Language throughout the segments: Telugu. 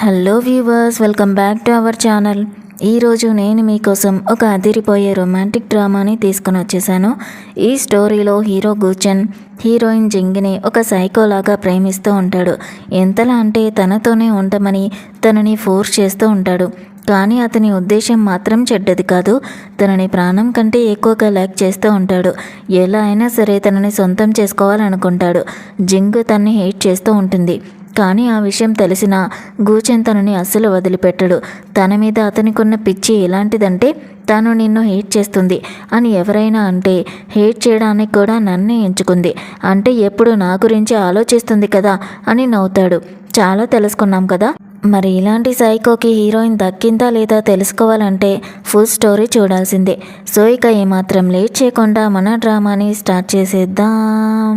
Hello viewers, welcome back to our channel. ఈరోజు నేను మీకోసం ఒక అదిరిపోయే రొమాంటిక్ డ్రామాని తీసుకుని వచ్చేసాను. ఈ స్టోరీలో హీరో గూచెన్ హీరోయిన్ జింగిని ఒక సైకోలాగా ప్రేమిస్తూ ఉంటాడు. ఎంతలా అంటే తనతోనే ఉండమని తనని ఫోర్స్ చేస్తూ ఉంటాడు. కానీ అతని ఉద్దేశం మాత్రం చెడ్డది కాదు. తనని ప్రాణం కంటే ఎక్కువగా లైక్ చేస్తూ ఉంటాడు. ఎలా అయినా సరే తనని సొంతం చేసుకోవాలనుకుంటాడు. జింగ్ తనని హేట్ చేస్తూ ఉంటుంది. కానీ ఆ విషయం తెలిసిన గూచెన్ తనని అస్సలు వదిలిపెట్టడు. తన మీద అతనికున్న పిచ్చి ఎలాంటిదంటే, తాను నిన్ను హేట్ చేస్తుంది అని ఎవరైనా అంటే హేట్ చేయడానికి కూడా నన్నే ఎంచుకుంది అంటే ఎప్పుడు నా గురించి ఆలోచిస్తుంది కదా అని నవ్వుతాడు. చాలా తెలుసుకున్నాం కదా. మరి ఇలాంటి సైకోకి హీరోయిన్ దక్కిందా లేదా తెలుసుకోవాలంటే ఫుల్ స్టోరీ చూడాల్సిందే. సో ఇక ఏమాత్రం లేట్ చేయకుండా మన డ్రామాని స్టార్ట్ చేసేద్దాం.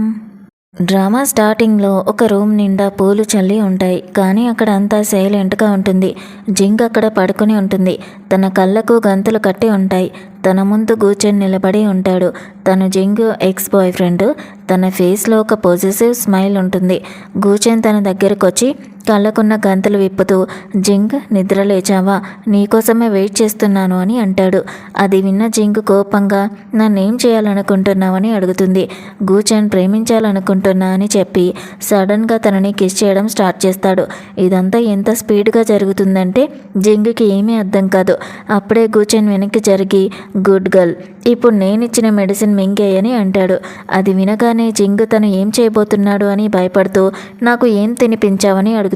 డ్రామా స్టార్టింగ్లో ఒక రూమ్ నిండా పూలు చల్లి ఉంటాయి. కానీ అక్కడ అంతా సైలెంట్గా ఉంటుంది. జింగ్ అక్కడ పడుకుని ఉంటుంది. తన కళ్ళకు గంతులు కట్టి ఉంటాయి. తన ముందు గూచెన్ నిలబడి ఉంటాడు. తను జింగ్ ఎక్స్ బాయ్ ఫ్రెండ్. తన ఫేస్లో ఒక పాజిటివ్ స్మైల్ ఉంటుంది. గూచెన్ తన దగ్గరకు వచ్చి కళ్ళకున్న గంతులు విప్పుతూ, జింగ్ నిద్ర లేచావా, నీకోసమే వెయిట్ చేస్తున్నాను అని అంటాడు. అది విన్న జింగ్ కోపంగా నన్నేం చేయాలనుకుంటున్నావని అడుగుతుంది. గూచెన్ ప్రేమించాలనుకుంటున్నా అని చెప్పి సడన్గా తనని కిస్ చేయడం స్టార్ట్ చేస్తాడు. ఇదంతా ఎంత స్పీడ్గా జరుగుతుందంటే జింగ్కి ఏమీ అర్థం కాదు. అప్పుడే గూచెన్ వెనక్కి జరిగి, గుడ్ గర్ల్, ఇప్పుడు నేనిచ్చిన మెడిసిన్ మింగేయని అంటాడు. అది వినగానే జింగ్ తను ఏం చేయబోతున్నాడు అని భయపడుతూ, నాకు ఏం తినిపించావని అడుగుతుంది.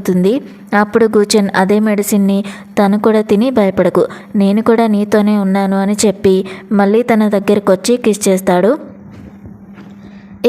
అప్పుడు గూచెన్ అదే మెడిసిన్ని తను కూడా తిని, భయపడకు, నేను కూడా నీతోనే ఉన్నాను అని చెప్పి మళ్ళీ తన దగ్గరకు వచ్చి కిస్ చేస్తాడు.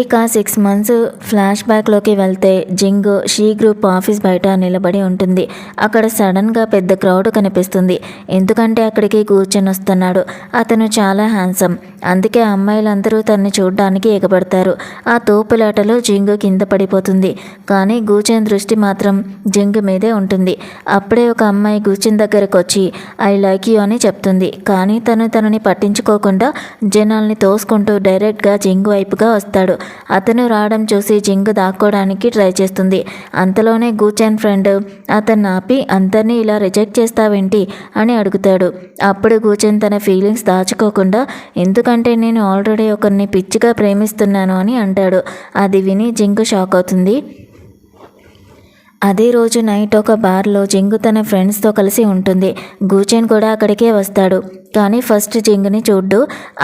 ఇక 6 months ఫ్లాష్ బ్యాక్లోకి వెళ్తే జింగ్ షీ గ్రూప్ ఆఫీస్ బయట నిలబడి ఉంటుంది. అక్కడ సడన్గా పెద్ద క్రౌడ్ కనిపిస్తుంది. ఎందుకంటే అక్కడికి గూచెన్ వస్తున్నాడు. అతను చాలా హ్యాండ్సమ్. అందుకే అమ్మాయిలందరూ తనని చూడడానికి ఎగబడతారు. ఆ తోపులాటలో జింగ్ కింద పడిపోతుంది. కానీ గూచెన్ దృష్టి మాత్రం జింగ్ మీదే ఉంటుంది. అప్పుడే ఒక అమ్మాయి గూచెన్ దగ్గరకు వచ్చి ఐ లైక్ యూ అని చెప్తుంది. కానీ తనని పట్టించుకోకుండా జనాల్ని తోసుకుంటూ డైరెక్ట్గా జింగ్ వైపుగా వస్తాడు. అతను రావడం చూసి జింగ్ దాక్కోవడానికి ట్రై చేస్తుంది. అంతలోనే గూచెన్ ఫ్రెండ్ అతన్ని ఆపి, అందరినీ ఇలా రిజెక్ట్ చేస్తావేంటి అని అడుగుతాడు. అప్పుడు గూచెన్ తన ఫీలింగ్స్ దాచుకోకుండా, ఎందుకంటే నేను ఆల్రెడీ ఒకరిని పిచ్చిగా ప్రేమిస్తున్నాను అని అంటాడు. అది విని జింగ్ షాక్ అవుతుంది. అదే రోజు నైట్ ఒక బార్లో జింగ్ తన ఫ్రెండ్స్తో కలిసి ఉంటుంది. గూచెన్ కూడా అక్కడికే వస్తాడు. కానీ ఫస్ట్ జింగ్ని చూడ్డు.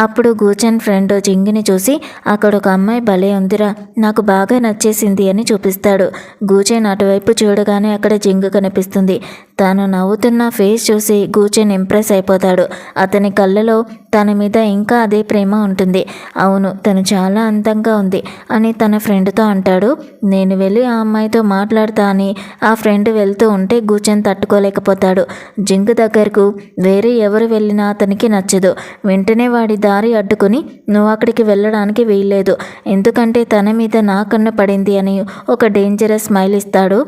అప్పుడు గూచెన్ ఫ్రెండ్ జింగ్ని చూసి, అక్కడ ఒక అమ్మాయి భలే ఉందిరా, నాకు బాగా నచ్చేసింది అని చూపిస్తాడు. గూచెన్ అటువైపు చూడగానే అక్కడ జింగ్ కనిపిస్తుంది. తాను నవ్వుతున్న ఫేస్ చూసి గూచెన్ ఇంప్రెస్ అయిపోతాడు. అతని కళ్ళలో తన మీద ఇంకా అదే ప్రేమ ఉంటుంది. అవును, తను చాలా అందంగా ఉంది అని తన ఫ్రెండ్తో అంటాడు. నేను వెళ్ళి ఆ అమ్మాయితో మాట్లాడతా అని ఆ ఫ్రెండ్ వెళ్తూ ఉంటే గూచెన్ తట్టుకోలేకపోతాడు. జింగ్ దగ్గరకు వేరే ఎవరు వెళ్ళినా అతనికి నచ్చదు. వెంటనే వాడి దారి అడ్డుకుని, నువ్వు అక్కడికి వెళ్ళడానికి వీల్లేదు, ఎందుకంటే తన మీద నా కన్ను పడింది అని ఒక డేంజరస్ స్మైల్ ఇస్తాడు.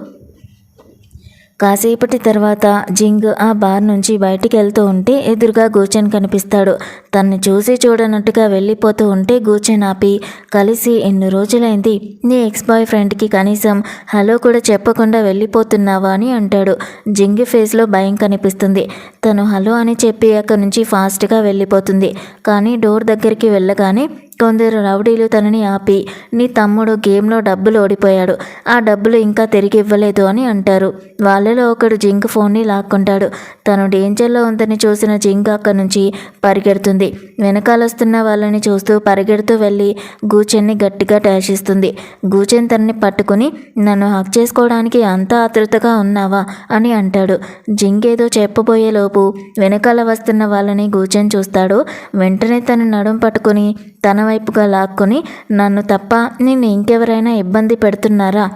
కాసేపటి తర్వాత జింగ్ ఆ బార్ నుంచి బయటికి వెళ్తూ ఉంటే ఎదురుగా గూచెన్ కనిపిస్తాడు. తన్ని చూసి చూడనట్టుగా వెళ్ళిపోతూ ఉంటే గూచెన్ ఆపి, కలిసి ఎన్ని రోజులైంది, నీ ఎక్స్ బాయ్ ఫ్రెండ్కి కనీసం హలో కూడా చెప్పకుండా వెళ్ళిపోతున్నావా అని అంటాడు. జింగ్ ఫేస్లో భయం కనిపిస్తుంది. తను హలో అని చెప్పి అక్కడి నుంచి ఫాస్ట్గా వెళ్ళిపోతుంది. కానీ డోర్ దగ్గరికి వెళ్ళగానే కొందరు రౌడీలు తనని ఆపి, నీ తమ్ముడు గేమ్లో డబ్బులు ఓడిపోయాడు, ఆ డబ్బులు ఇంకా తిరిగి ఇవ్వలేదు అని అంటారు. వాళ్ళలో ఒకడు జింగ్ ఫోన్ని లాక్కుంటాడు. తను డేంజర్లో ఉందని చూసిన జింగ్ అక్కడి నుంచి పరిగెడుతుంది. వెనకాలొస్తున్న వాళ్ళని చూస్తూ పరిగెడుతూ వెళ్ళి గూచెన్ని గట్టిగా డాష్ ఇస్తుంది. గూచెన్ తనని పట్టుకుని, నన్ను హక్ చేసుకోవడానికి అంత ఆతృతగా ఉన్నావా అని అంటాడు. జింగ్ ఏదో చెప్పబోయేలోపు వెనకాల వస్తున్న వాళ్ళని గూచెన్ చూస్తాడు. వెంటనే తన నడుం పట్టుకుని తన వైపుగా లాక్కొని, నన్ను తప్ప నిన్ను ఇంకెవరైనా ఇబ్బంది పెడుతున్నారా,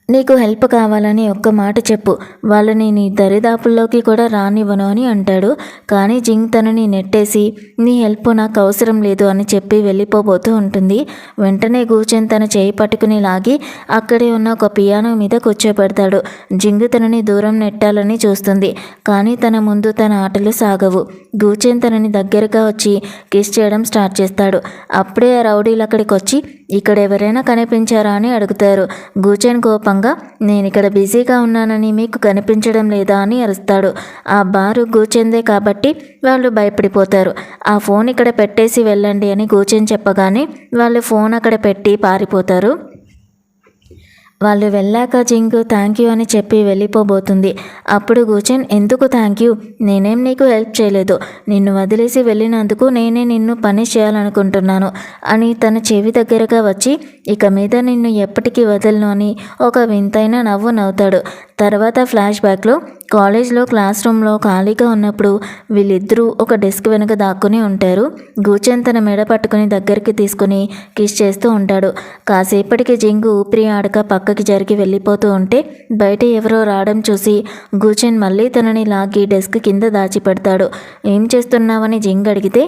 నీకు హెల్ప్ కావాలని ఒక్క మాట చెప్పు, వాళ్ళని నీ దరిదాపుల్లోకి కూడా రానివ్వను అని అంటాడు. కానీ జింగ్ తనని నెట్టేసి, నీ హెల్ప్ నాకు అవసరం లేదు అని చెప్పి వెళ్ళిపోబోతూ ఉంటుంది. వెంటనే గూచెన్ తన చేయి పట్టుకుని లాగి అక్కడే ఉన్న ఒక పియానో మీద కూర్చోబెడతాడు. జింగ్ తనని దూరం నెట్టాలని చూస్తుంది. కానీ తన ముందు తన ఆటలు సాగవు. గూచెన్ తనని దగ్గరగా వచ్చి కిస్ చేయడం స్టార్ట్ చేస్తాడు. అప్పుడే ఆ రౌడీలు అక్కడికి వచ్చి, ఇక్కడ ఎవరైనా కనిపించారా అని అడుగుతారు. గూచెన్ కోపంగా నేను ఇక్కడ బిజీగా ఉన్నానని మీకు కనిపించడం లేదా అని అరుస్తాడు. ఆ బారు గూచెన్దే కాబట్టి వాళ్ళు భయపడిపోతారు. ఆ ఫోన్ ఇక్కడ పెట్టేసి వెళ్ళండి అని గూచెన్ చెప్పగానే వాళ్ళు ఫోన్ అక్కడ పెట్టి పారిపోతారు. వాళ్ళు వెళ్ళాక జింగు థ్యాంక్ యూ అని చెప్పి వెళ్ళిపోబోతుంది. అప్పుడు గూచెన్ ఎందుకు థ్యాంక్ యూ, నేనేం నీకు హెల్ప్ చేయలేదు, నిన్ను వదిలేసి వెళ్ళినందుకు నేనే నిన్ను పనిష్ చేయాలనుకుంటున్నాను అని తన చెవి దగ్గరగా వచ్చి ఇక మీద నిన్ను ఎప్పటికీ వదలను అని ఒక వింతైన నవ్వు నవ్వుతాడు. తర్వాత ఫ్లాష్ బ్యాక్లో కాలేజ్లో క్లాస్ రూమ్లో ఖాళీగా ఉన్నప్పుడు వీళ్ళిద్దరూ ఒక డెస్క్ వెనుక దాక్కుని ఉంటారు. గూచెన్ తన మెడ పట్టుకుని దగ్గరికి తీసుకుని కిస్ చేస్తూ ఉంటాడు. కాసేపటికి జింగు ఊపిరి ఆడక పక్కకి జరిగి వెళ్ళిపోతూ ఉంటే బయట ఎవరో రావడం చూసి గూచెన్ మళ్ళీ తనని లాగి డెస్క్ కింద దాచిపెడతాడు. ఏం చేస్తున్నావని జింగ్ అడిగితే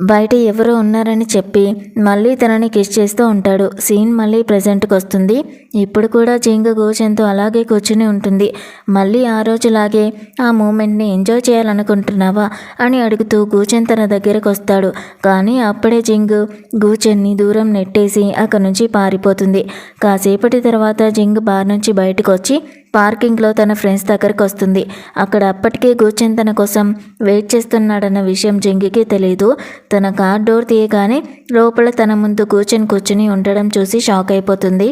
బయట ఎవరో ఉన్నారని చెప్పి మళ్ళీ తనని కిస్ చేస్తూ ఉంటాడు. సీన్ మళ్ళీ ప్రజెంట్కి వస్తుంది. ఇప్పుడు కూడా జింగ్ గూచెన్తో అలాగే కూర్చుని ఉంటుంది. మళ్ళీ ఆ రోజులాగే ఆ మూమెంట్ని ఎంజాయ్ చేయాలనుకుంటున్నావా అని అడుగుతూ గూచెన్ తన దగ్గరకు వస్తాడు. కానీ అప్పుడే జింగ్ గూచెన్ని దూరం నెట్టేసి అక్కడి నుంచి పారిపోతుంది. కాసేపటి తర్వాత జింగ్ బార్ నుంచి బయటకు వచ్చి పార్కింగ్లో తన ఫ్రెండ్స్ దగ్గరకు వస్తుంది. అక్కడ అప్పటికే గూచెన్ తన కోసం వెయిట్ చేస్తున్నాడన్న విషయం జింగికి తెలియదు. తన కార్ డోర్ తీయగానే లోపల తన ముందు గూచెన్ కూర్చుని ఉండడం చూసి షాక్ అయిపోతుంది.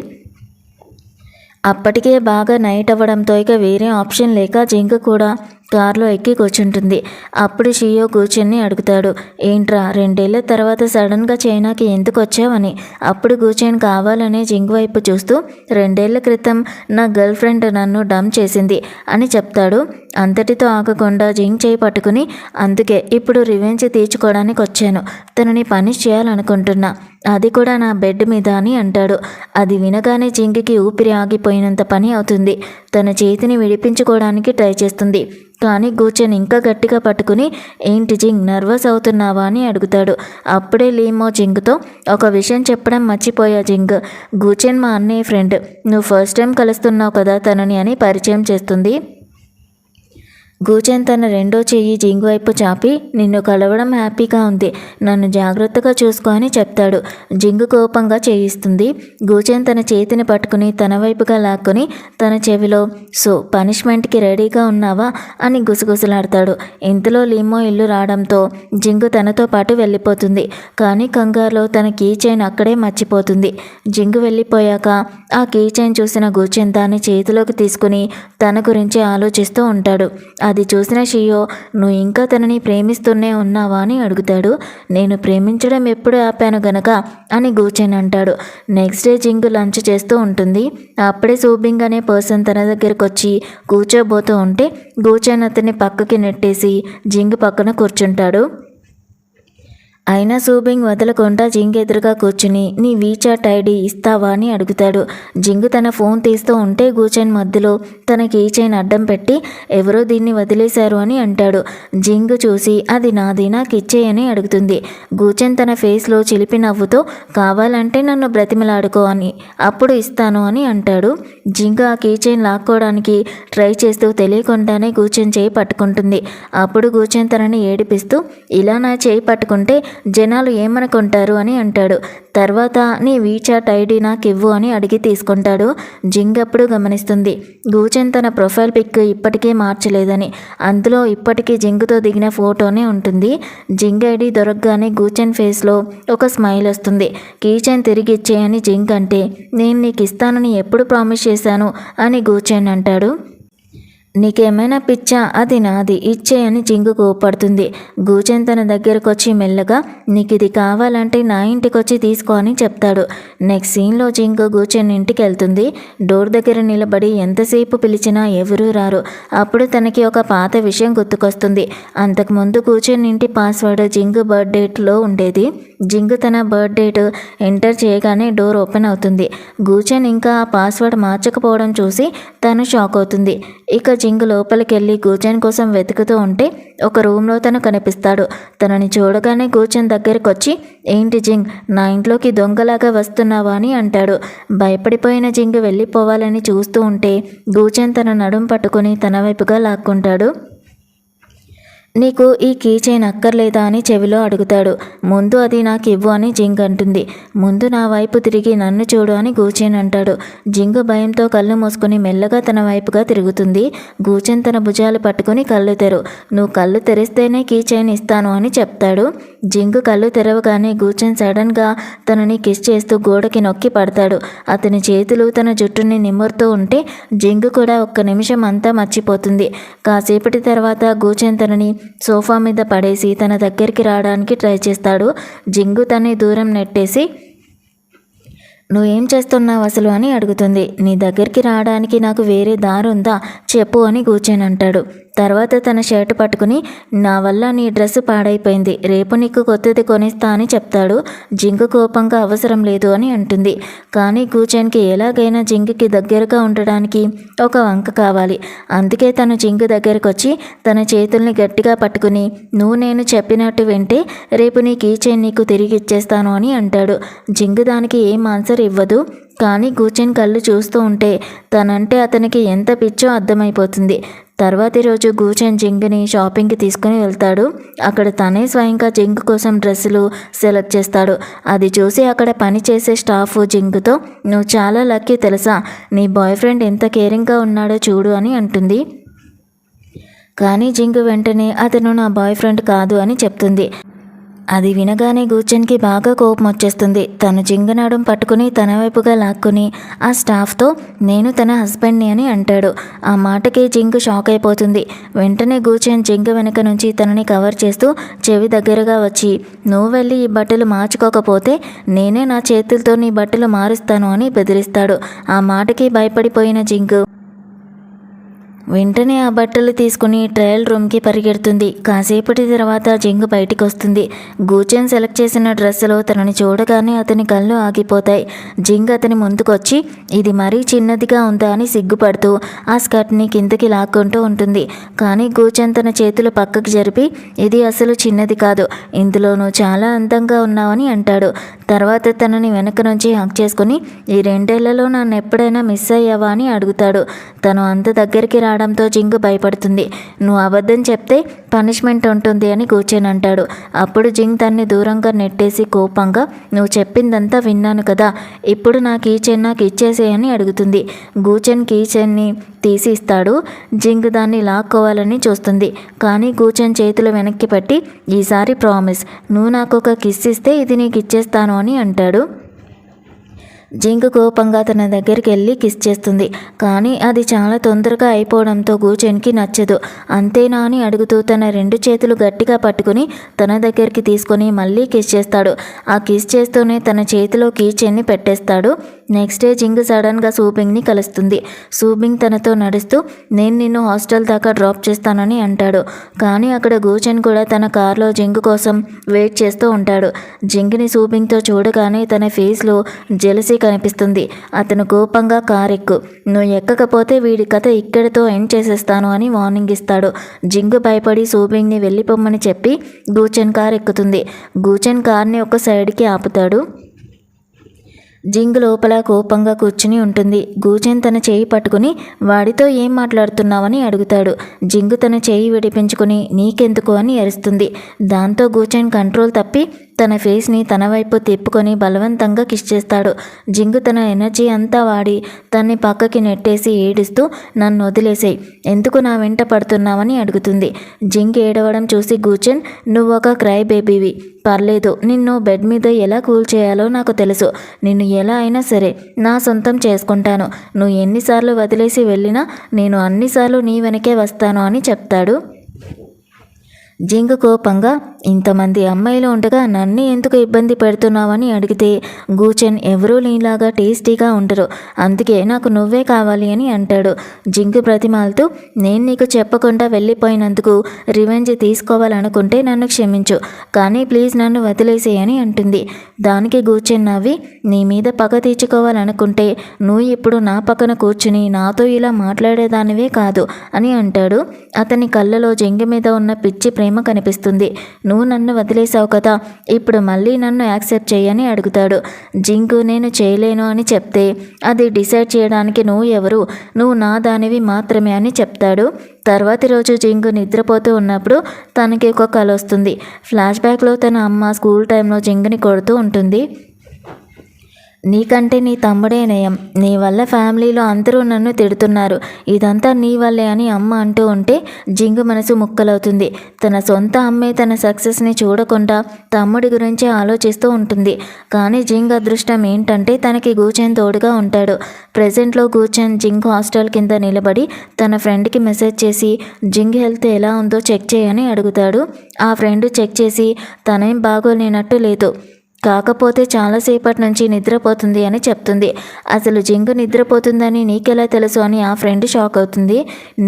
అప్పటికే బాగా నైట్ అవ్వడంతో ఇక వేరే ఆప్షన్ లేక జింగ్ కూడా కారులో ఎక్కి కూర్చుంటుంది. అప్పుడు షియో గూచెన్ని అడుగుతాడు, ఏంట్రా 2 ఏళ్ల తర్వాత సడన్గా చైనాకి ఎందుకు వచ్చావని. అప్పుడు గూచెన్ కావాలనే జింగ్ వైపు చూస్తూ 2 ఏళ్ల క్రితం నా గర్ల్ ఫ్రెండ్ నన్ను డంప్ చేసింది అని చెప్తాడు. అంతటితో ఆగకుండా జింగ్ చేయి పట్టుకుని అందుకే ఇప్పుడు రివెంజ్ తీర్చుకోవడానికి వచ్చాను, తనని పనిష్ చేయాలనుకుంటున్నా, అది కూడా నా బెడ్ మీద అని అంటాడు. అది వినగానే జింగికి ఊపిరి ఆగిపోయినంత పని అవుతుంది. తన చేతిని విడిపించుకోవడానికి ట్రై చేస్తుంది. కానీ గూచెన్ ఇంకా గట్టిగా పట్టుకుని ఏంటి జింగ్ నర్వస్ అవుతున్నావా అని అడుగుతాడు. అప్పుడే లీమో జింగ్తో ఒక విషయం చెప్పడం మర్చిపోయా జింగ్, గూచెన్ మా అన్నయ్య ఫ్రెండ్, నువ్వు ఫస్ట్ టైం కలుస్తున్నావు కదా తనని అని పరిచయం చేస్తుంది. గూచెన్ తన రెండో చెయ్యి జింగ్ వైపు చాపి నిన్ను కలవడం హ్యాపీగా ఉంది, నన్ను జాగ్రత్తగా చూసుకో అని చెప్తాడు. జింగ్ కోపంగా చేయిస్తుంది. గూచెన్ తన చేతిని పట్టుకుని తన వైపుగా లాక్కొని తన చెవిలో సో పనిష్మెంట్కి రెడీగా ఉన్నావా అని గుసగుసలాడతాడు. ఇంతలో లీమో ఇల్లు రావడంతో జింగ్ తనతో పాటు వెళ్ళిపోతుంది. కానీ కంగారులో తన కీ చైన్ అక్కడే మర్చిపోతుంది. జింగ్ వెళ్ళిపోయాక ఆ కీ చైన్ చూసిన గూచెన్ దాన్ని చేతిలోకి తీసుకుని తన గురించి ఆలోచిస్తూ ఉంటాడు. అది చూసిన షియో నువ్వు ఇంకా తనని ప్రేమిస్తూనే ఉన్నావా అని అడుగుతాడు. నేను ప్రేమించడం ఎప్పుడు ఆపాను గనక అని గూచెన్ అంటాడు. నెక్స్ట్ డే జింగ్ లంచ్ చేస్తూ ఉంటుంది. అప్పుడే సూబింగ్ అనే పర్సన్ తన దగ్గరకు వచ్చి కూర్చోబోతూ ఉంటే గూచెన్ అతన్ని పక్కకి నెట్టేసి జింగ్ పక్కన కూర్చుంటాడు. అయినా సూబింగ్ వదలకుండా జింగ్ ఎదురుగా కూర్చుని నీ వీచాట్ ఐడి ఇస్తావా అని అడుగుతాడు. జింగ్ తన ఫోన్ తీస్తూ ఉంటే గూచెన్ మధ్యలో తన కీ చైన్ అడ్డం పెట్టి ఎవరో దీన్ని వదిలేశారు అని అంటాడు. జింగ్ చూసి అది నాది నాకు ఇచ్చేయని అడుగుతుంది. గూచెన్ తన ఫేస్లో చిలిపి నవ్వుతో కావాలంటే నన్ను బ్రతిమలాడుకో అని అప్పుడు ఇస్తాను అని అంటాడు. జింగ్ ఆ కీ చైన్ లాక్కోవడానికి ట్రై చేస్తూ తెలియకుండానే గూచెన్ చేయి పట్టుకుంటుంది. అప్పుడు గూచెన్ తనని ఏడిపిస్తూ ఇలా నా చేయి పట్టుకుంటే జనాలు ఏమనుకుంటారు అని అంటాడు. తర్వాత నీ వీచాట్ ఐడి నాకు ఇవ్వు అని అడిగి తీసుకుంటాడు. జింగ్ అప్పుడు గమనిస్తుంది గూచెన్ తన ప్రొఫైల్ పిక్ ఇప్పటికే మార్చలేదని. అందులో ఇప్పటికీ జింగ్తో దిగిన ఫోటోనే ఉంటుంది. జింగ్ ఐడి దొరకగానే గూచెన్ ఫేస్లో ఒక స్మైల్ వస్తుంది. కీ చైన్ తిరిగి ఇచ్చేయని జింగ్ అంటే నేను నీకు ఇస్తానని ఎప్పుడు ప్రామిస్ చేశాను అని గూచెన్ అంటాడు. నీకేమైనా పిచ్చా, అది నాది ఇచ్చేయని జింగు కోపడుతుంది. గూచెన్ తన దగ్గరకు వచ్చి మెల్లగా నీకు ఇది కావాలంటే నా ఇంటికి వచ్చి తీసుకో అని చెప్తాడు. నెక్స్ట్ సీన్లో జింగు గూచెన్ ఇంటికి వెళ్తుంది. డోర్ దగ్గర నిలబడి ఎంతసేపు పిలిచినా ఎవరూ రారు. అప్పుడు తనకి ఒక పాత విషయం గుర్తుకొస్తుంది. అంతకుముందు గూచెన్ ఇంటి పాస్వర్డ్ జింగు బర్త్ డేట్లో ఉండేది. జింగు తన బర్త్ డేట్ ఎంటర్ చేయగానే డోర్ ఓపెన్ అవుతుంది. గూచెన్ ఇంకా ఆ పాస్వర్డ్ మార్చకపోవడం చూసి తను షాక్ అవుతుంది. ఇక జింగ్ లోపలికి వెళ్ళి గూచెన్ కోసం వెతుకుతూ ఉంటే ఒక రూమ్లో తను కనిపిస్తాడు. తనని చూడగానే గూచెన్ దగ్గరికి వచ్చి ఏంటి జింగ్ నా ఇంట్లోకి దొంగలాగా వస్తున్నావా అని అంటాడు. భయపడిపోయిన జింగ్ వెళ్ళిపోవాలని చూస్తూ ఉంటే గూచెన్ తన నడుం పట్టుకుని తన వైపుగా లాక్కుంటాడు. నీకు ఈ కీ చైన్ అక్కర్లేదా అని చెవిలో అడుగుతాడు. ముందు అది నాకు ఇవ్వు అని జింగ్ అంటుంది. ముందు నా వైపు తిరిగి నన్ను చూడు అని గూచెన్ అంటాడు. జింగ్ భయంతో కళ్ళు మూసుకొని మెల్లగా తన వైపుగా తిరుగుతుంది. గూచెన్ తన భుజాలు పట్టుకుని కళ్ళు తెరు, నువ్వు కళ్ళు తెరిస్తేనే కీ చైన్ ఇస్తాను అని చెప్తాడు. జింగ్ కళ్ళు తెరవగానే గూచెన్ సడన్గా తనని కిస్ చేస్తూ గోడకి నొక్కి పడతాడు. అతని చేతులు తన జుట్టుని నిమురుతూ ఉంటే జింగ్ కూడా ఒక్క నిమిషం అంతా మర్చిపోతుంది. కాసేపటి తర్వాత గూచెన్ తనని సోఫా మీద పడేసి తన దగ్గరికి రావడానికి ట్రై చేస్తాడు. జింగు తన్ని దూరం నెట్టేసి నువ్వేం చేస్తున్నావు అసలు అని అడుగుతుంది. నీ దగ్గరికి రావడానికి నాకు వేరే దారి ఉందా చెప్పు అని గూచెన్ అంటాడు. తర్వాత తన షర్ట్ పట్టుకుని నా వల్ల నీ డ్రెస్సు పాడైపోయింది, రేపు నీకు కొత్తది కొనిస్తా అని చెప్తాడు. జింగు కోపంగా అవసరం లేదు అని అంటుంది. కానీ గూచెన్కి ఎలాగైనా జింగుకి దగ్గరగా ఉండడానికి ఒక వంక కావాలి. అందుకే తను జింగు దగ్గరకు వచ్చి తన చేతుల్ని గట్టిగా పట్టుకుని నువ్వు నేను చెప్పినట్టు వింటే రేపు నీ కీ చైన్ నీకు తిరిగి ఇచ్చేస్తాను అని అంటాడు. జింగు దానికి ఏం ఆన్సర్ ఇవ్వదు. కానీ గూచెన్ కళ్ళు చూస్తూ ఉంటే తనంటే అతనికి ఎంత పిచ్చో అర్థమైపోతుంది. తర్వాతి రోజు గూచెన్ జింగ్ని షాపింగ్కి తీసుకుని వెళ్తాడు. అక్కడ తనే స్వయంగా జింగ్ కోసం డ్రెస్సులు సెలెక్ట్ చేస్తాడు. అది చూసి అక్కడ పనిచేసే స్టాఫ్ జింగ్తో నువ్వు చాలా లక్కీ తెలుసా, నీ బాయ్ ఫ్రెండ్ ఎంత కేరింగ్గా ఉన్నాడో చూడు అని అంటుంది. కానీ జింగ్ వెంటనే అతను నా బాయ్ ఫ్రెండ్ కాదు అని చెప్తుంది. అది వినగానే గూచెన్కి బాగా కోపం వచ్చేస్తుంది. తను జింగ్ నడుం పట్టుకుని తన వైపుగా లాక్కుని ఆ స్టాఫ్తో నేను తన హస్బెండ్ని అని అంటాడు. ఆ మాటకి జింగ్ షాక్ అయిపోతుంది. వెంటనే గూచెన్ జింగ్ వెనక నుంచి తనని కవర్ చేస్తూ చెవి దగ్గరగా వచ్చి నువ్వు వెళ్ళి ఈ బట్టలు మార్చుకోకపోతే నేనే నా చేతులతో నీ బట్టలు మారుస్తాను అని బెదిరిస్తాడు. ఆ మాటకి భయపడిపోయిన జింగ్ వెంటనే ఆ బట్టలు తీసుకుని ట్రయల్ రూమ్కి పరిగెడుతుంది. కాసేపటి తర్వాత జింగ్ బయటికి వస్తుంది. గూచెన్ సెలెక్ట్ చేసిన డ్రెస్సులో తనని చూడగానే అతని కళ్ళు ఆగిపోతాయి. జింగ్ అతని ముందుకొచ్చి ఇది మరీ చిన్నదిగా ఉందా అని సిగ్గుపడుతూ ఆ స్కర్ట్ని కిందకి లాక్కుంటూ ఉంటుంది. కానీ గూచెన్ తన చేతులు పక్కకి జరిపి ఇది అసలు చిన్నది కాదు, ఇందులో నువ్వు చాలా అందంగా ఉన్నావని అంటాడు. తర్వాత తనని వెనక నుంచి హక్ చేసుకుని ఈ 2 ఏళ్లలో నన్ను ఎప్పుడైనా మిస్ అయ్యావా అని అడుగుతాడు. తను అంత దగ్గరికి రావడంతో జింగ్ భయపడుతుంది. నువ్వు అబద్ధం చెప్తే పనిష్మెంట్ ఉంటుంది అని గూచెన్ అంటాడు. అప్పుడు జింగ్ తన్ని దూరంగా నెట్టేసి కోపంగా నువ్వు చెప్పిందంతా విన్నాను కదా, ఇప్పుడు నా కీ చైన్ నాకు ఇచ్చేసేయని అడుగుతుంది. గూచెన్ కీ చైన్ని తీసి ఇస్తాడు. జింగ్ దాన్ని లాక్కోవాలని చూస్తుంది. కానీ గూచెన్ చేతులు వెనక్కి పెట్టి ఈసారి ప్రామిస్, నువ్వు నాకు ఒక కిస్ ఇస్తే ఇది నీకు ఇచ్చేస్తాను అని అంటాడు. జింగ్ కోపంగా తన దగ్గరికి వెళ్ళి కిస్ చేస్తుంది. కానీ అది చాలా తొందరగా అయిపోవడంతో గూచెన్కి నచ్చదు. అంతేనా అని అడుగుతూ తన 2 చేతులు గట్టిగా పట్టుకుని తన దగ్గరికి తీసుకొని మళ్ళీ కిస్ చేస్తాడు. ఆ కిస్ చేస్తూనే తన చేతిలో కీ చైన్ని పెట్టేస్తాడు. నెక్స్ట్ డే జింగ్ సడన్గా సూబింగ్ని కలుస్తుంది. సూబింగ్ తనతో నడుస్తూ నేను నిన్ను హాస్టల్ దాకా డ్రాప్ చేస్తానని అంటాడు. కానీ అక్కడ గూచెన్ కూడా తన కార్లో జింగ్ కోసం వెయిట్ చేస్తూ ఉంటాడు. జింగ్ని సూబింగ్తో చూడగానే తన ఫేస్లో జెలసీ కనిపిస్తుంది. అతను కోపంగా కార్ ఎక్కు, నువ్వు ఎక్కకపోతే వీడి కథ ఇక్కడితో ఎండ్ చేసేస్తాను అని వార్నింగ్ ఇస్తాడు. జింగ్ భయపడి సూబింగ్ని వెళ్ళిపోమ్మని చెప్పి గూచెన్ కార్ ఎక్కుతుంది. గూచెన్ కార్ని ఒక సైడ్కి ఆపుతాడు. జింగ్ లోపల కోపంగా కూర్చుని ఉంటుంది. గూచెన్ తన చేయి పట్టుకుని వాడితో ఏం మాట్లాడుతున్నావని అడుగుతాడు. జింగ్ తన చేయి విడిపించుకుని నీకెందుకు అని అరుస్తుంది. దాంతో గూచెన్ కంట్రోల్ తప్పి తన ఫేస్ని తన వైపు తిప్పుకొని బలవంతంగా కిస్ చేస్తాడు. జింగ్ తన ఎనర్జీ అంతా వాడి తన్ని పక్కకి నెట్టేసి ఏడుస్తూ నన్ను వదిలేసేయి, ఎందుకు నా వెంట పడుతున్నావని అడుగుతుంది. జింగ్ ఏడవడం చూసి గూచెన్ నువ్వు ఒక క్రై బేబీవి, పర్లేదు, నిన్ను బెడ్ మీద ఎలా కూల్ చేయాలో నాకు తెలుసు, నిన్ను ఎలా అయినా సరే నా సొంతం చేసుకుంటాను, నువ్వు ఎన్నిసార్లు వదిలేసి వెళ్ళినా నేను అన్నిసార్లు నీ వెనకే వస్తాను అని చెప్తాడు. జింగ్ కోపంగా ఇంతమంది అమ్మాయిలు ఉండగా నన్ను ఎందుకు ఇబ్బంది పెడుతున్నావని అడిగితే గూచెన్ ఎవరూ నీలాగా టేస్టీగా ఉండరు, అందుకే నాకు నువ్వే కావాలి అని అంటాడు. జింగ్ ప్రతిమాలతో నేను నీకు చెప్పకుండా వెళ్ళిపోయినందుకు రివెంజ్ తీసుకోవాలనుకుంటే నన్ను క్షమించు, కానీ ప్లీజ్ నన్ను వదిలేసేయని అంటుంది. దానికి గూచెన్ నవ్వి నీ మీద పగ తీర్చుకోవాలనుకుంటే నువ్వు ఇప్పుడు నా పక్కన కూర్చుని నాతో ఇలా మాట్లాడేదానివే కాదు అని అంటాడు. అతని కళ్ళలో జింగ్ మీద ఉన్న పిచ్చి ప్రేమ కనిపిస్తుంది. నువ్వు నన్ను వదిలేసావు కదా, ఇప్పుడు మళ్ళీ నన్ను యాక్సెప్ట్ చేయని అడుగుతాడు. జింగు నేను చేయలేను అని చెప్తే అది డిసైడ్ చేయడానికి నువ్వు ఎవరు, నువ్వు నా దానివి మాత్రమే అని చెప్తాడు. తర్వాతి రోజు జింగు నిద్రపోతూ ఉన్నప్పుడు తనకి ఒక కల వస్తుంది. ఫ్లాష్ బ్యాక్లో తన అమ్మ స్కూల్ టైంలో జింగుని కొడుతూ ఉంటుంది. నీకంటే నీ తమ్ముడే నయం, నీ వల్ల ఫ్యామిలీలో అందరూ నన్ను తిడుతున్నారు, ఇదంతా నీ వల్లే అని అమ్మ అంటూ ఉంటే జింగు మనసు ముక్కలవుతుంది. తన సొంత అమ్మే తన సక్సెస్ని చూడకుండా తమ్ముడి గురించి ఆలోచిస్తూ ఉంటుంది. కానీ జింగ్ అదృష్టం ఏంటంటే తనకి గూచెన్ తోడుగా ఉంటాడు. ప్రెజెంట్లో గూచెన్ జింగ్ హాస్టల్ కింద నిలబడి తన ఫ్రెండ్కి మెసేజ్ చేసి జింగ్ హెల్త్ ఎలా ఉందో చెక్ చేయని అడుగుతాడు. ఆ ఫ్రెండ్ చెక్ చేసి తనేం బాగోలేనట్టు లేదు, కాకపోతే చాలాసేపటి నుంచి నిద్రపోతుంది అని చెప్తుంది. అసలు జింగు నిద్రపోతుందని నీకెలా తెలుసు అని ఆ ఫ్రెండ్ షాక్ అవుతుంది.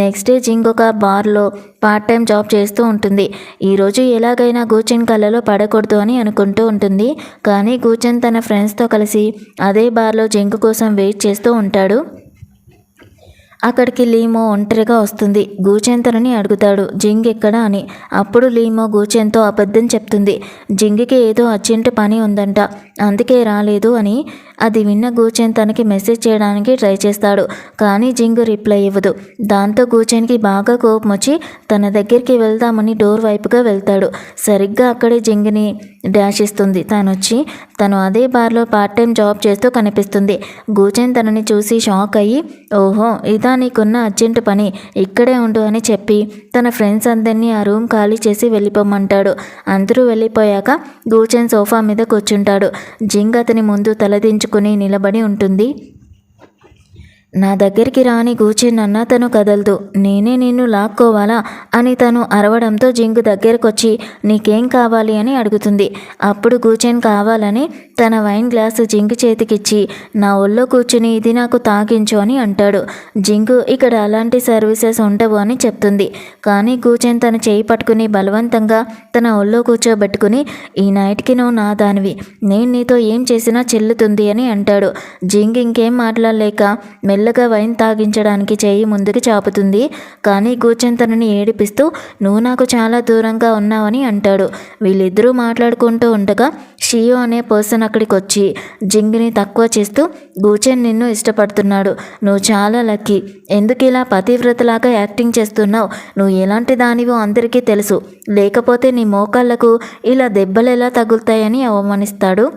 నెక్స్ట్ డే జింగ్ ఒక బార్లో పార్ట్ టైం జాబ్ చేస్తూ ఉంటుంది. ఈరోజు ఎలాగైనా గూచెన్ కళ్ళలో పడకూడదు అని అనుకుంటూ ఉంటుంది. కానీ గూచెన్ తన ఫ్రెండ్స్తో కలిసి అదే బార్లో జింగు కోసం వెయిట్ చేస్తూ ఉంటాడు. అక్కడికి లీమో ఒంటరిగా వస్తుంది. గూచెన్ తనని అడుగుతాడు జింగ్ ఎక్కడా అని. అప్పుడు లీమో గూచెన్తో అబద్ధం చెప్తుంది. జింగ్కి ఏదో అర్జెంట్ పని ఉందంట, అందుకే రాలేదు అని. అది విన్న గూచెన్ తనకి మెసేజ్ చేయడానికి ట్రై చేస్తాడు. కానీ జింగ్ రిప్లై ఇవ్వదు. దాంతో గూచెన్కి బాగా కోపం వచ్చి తన దగ్గరికి వెళ్దామని డోర్ వైపుగా వెళ్తాడు. సరిగ్గా అక్కడే జింగ్ని డాష్ ఇస్తుంది. తను అదే బార్లో పార్ట్ టైం జాబ్ చేస్తూ కనిపిస్తుంది. గూచెన్ తనని చూసి షాక్ అయ్యి ఓహో ఇదా నీకున్న అర్జెంట్ పని, ఇక్కడే ఉండు అని చెప్పి తన ఫ్రెండ్స్ అందరినీ ఆ రూమ్ ఖాళీ చేసి వెళ్ళిపోమంటాడు. అందరూ వెళ్ళిపోయాక గూచెన్ సోఫా మీద కూర్చుంటాడు. జింగ్ అతని ముందు తలదించుకుని నిలబడి ఉంటుంది. నా దగ్గరికి రాని గూచెన్ అన్నా తను కదలదు, నేనే నిన్ను లాక్కోవాలా అని తను అరవడంతో జింగు దగ్గరకొచ్చి నీకేం కావాలి అని అడుగుతుంది. అప్పుడు గూచెన్ కావాలని తన వైన్ గ్లాసు జింగు చేతికిచ్చి నా ఒళ్ళో కూర్చుని ఇది నాకు తాగించు అని అంటాడు. జింగు ఇక్కడ అలాంటి సర్వీసెస్ ఉండవు అని చెప్తుంది. కానీ గూచెన్ తన చేయి పట్టుకుని బలవంతంగా తన ఒళ్ళో కూర్చోబెట్టుకుని ఈ నైట్కి నువ్వు నా దానివి, నేను నీతో ఏం చేసినా చెల్లుతుంది అని అంటాడు. జింగ్ ఇంకేం మాట్లాడలేక మెల్లగా వైన్ తాగించడానికి చేయి ముందుకు చాపుతుంది. కానీ గూచెన్ తనని ఏడిపిస్తూ నువ్వు నాకు చాలా దూరంగా ఉన్నావని అంటాడు. వీళ్ళిద్దరూ మాట్లాడుకుంటూ ఉండగా షియో అనే పర్సన్ అక్కడికి వచ్చి జింగ్ని తక్కువ చేస్తూ గూచెన్ నిన్ను ఇష్టపడుతున్నాడు, నువ్వు చాలా లక్కీ, ఎందుకు ఇలా పతివ్రతలాగా యాక్టింగ్ చేస్తున్నావు, నువ్వు ఎలాంటి దానివో అందరికీ తెలుసు, లేకపోతే నీ మోకాళ్లకు ఇలా దెబ్బలు ఎలా తగులుతాయని అవమానిస్తాడు.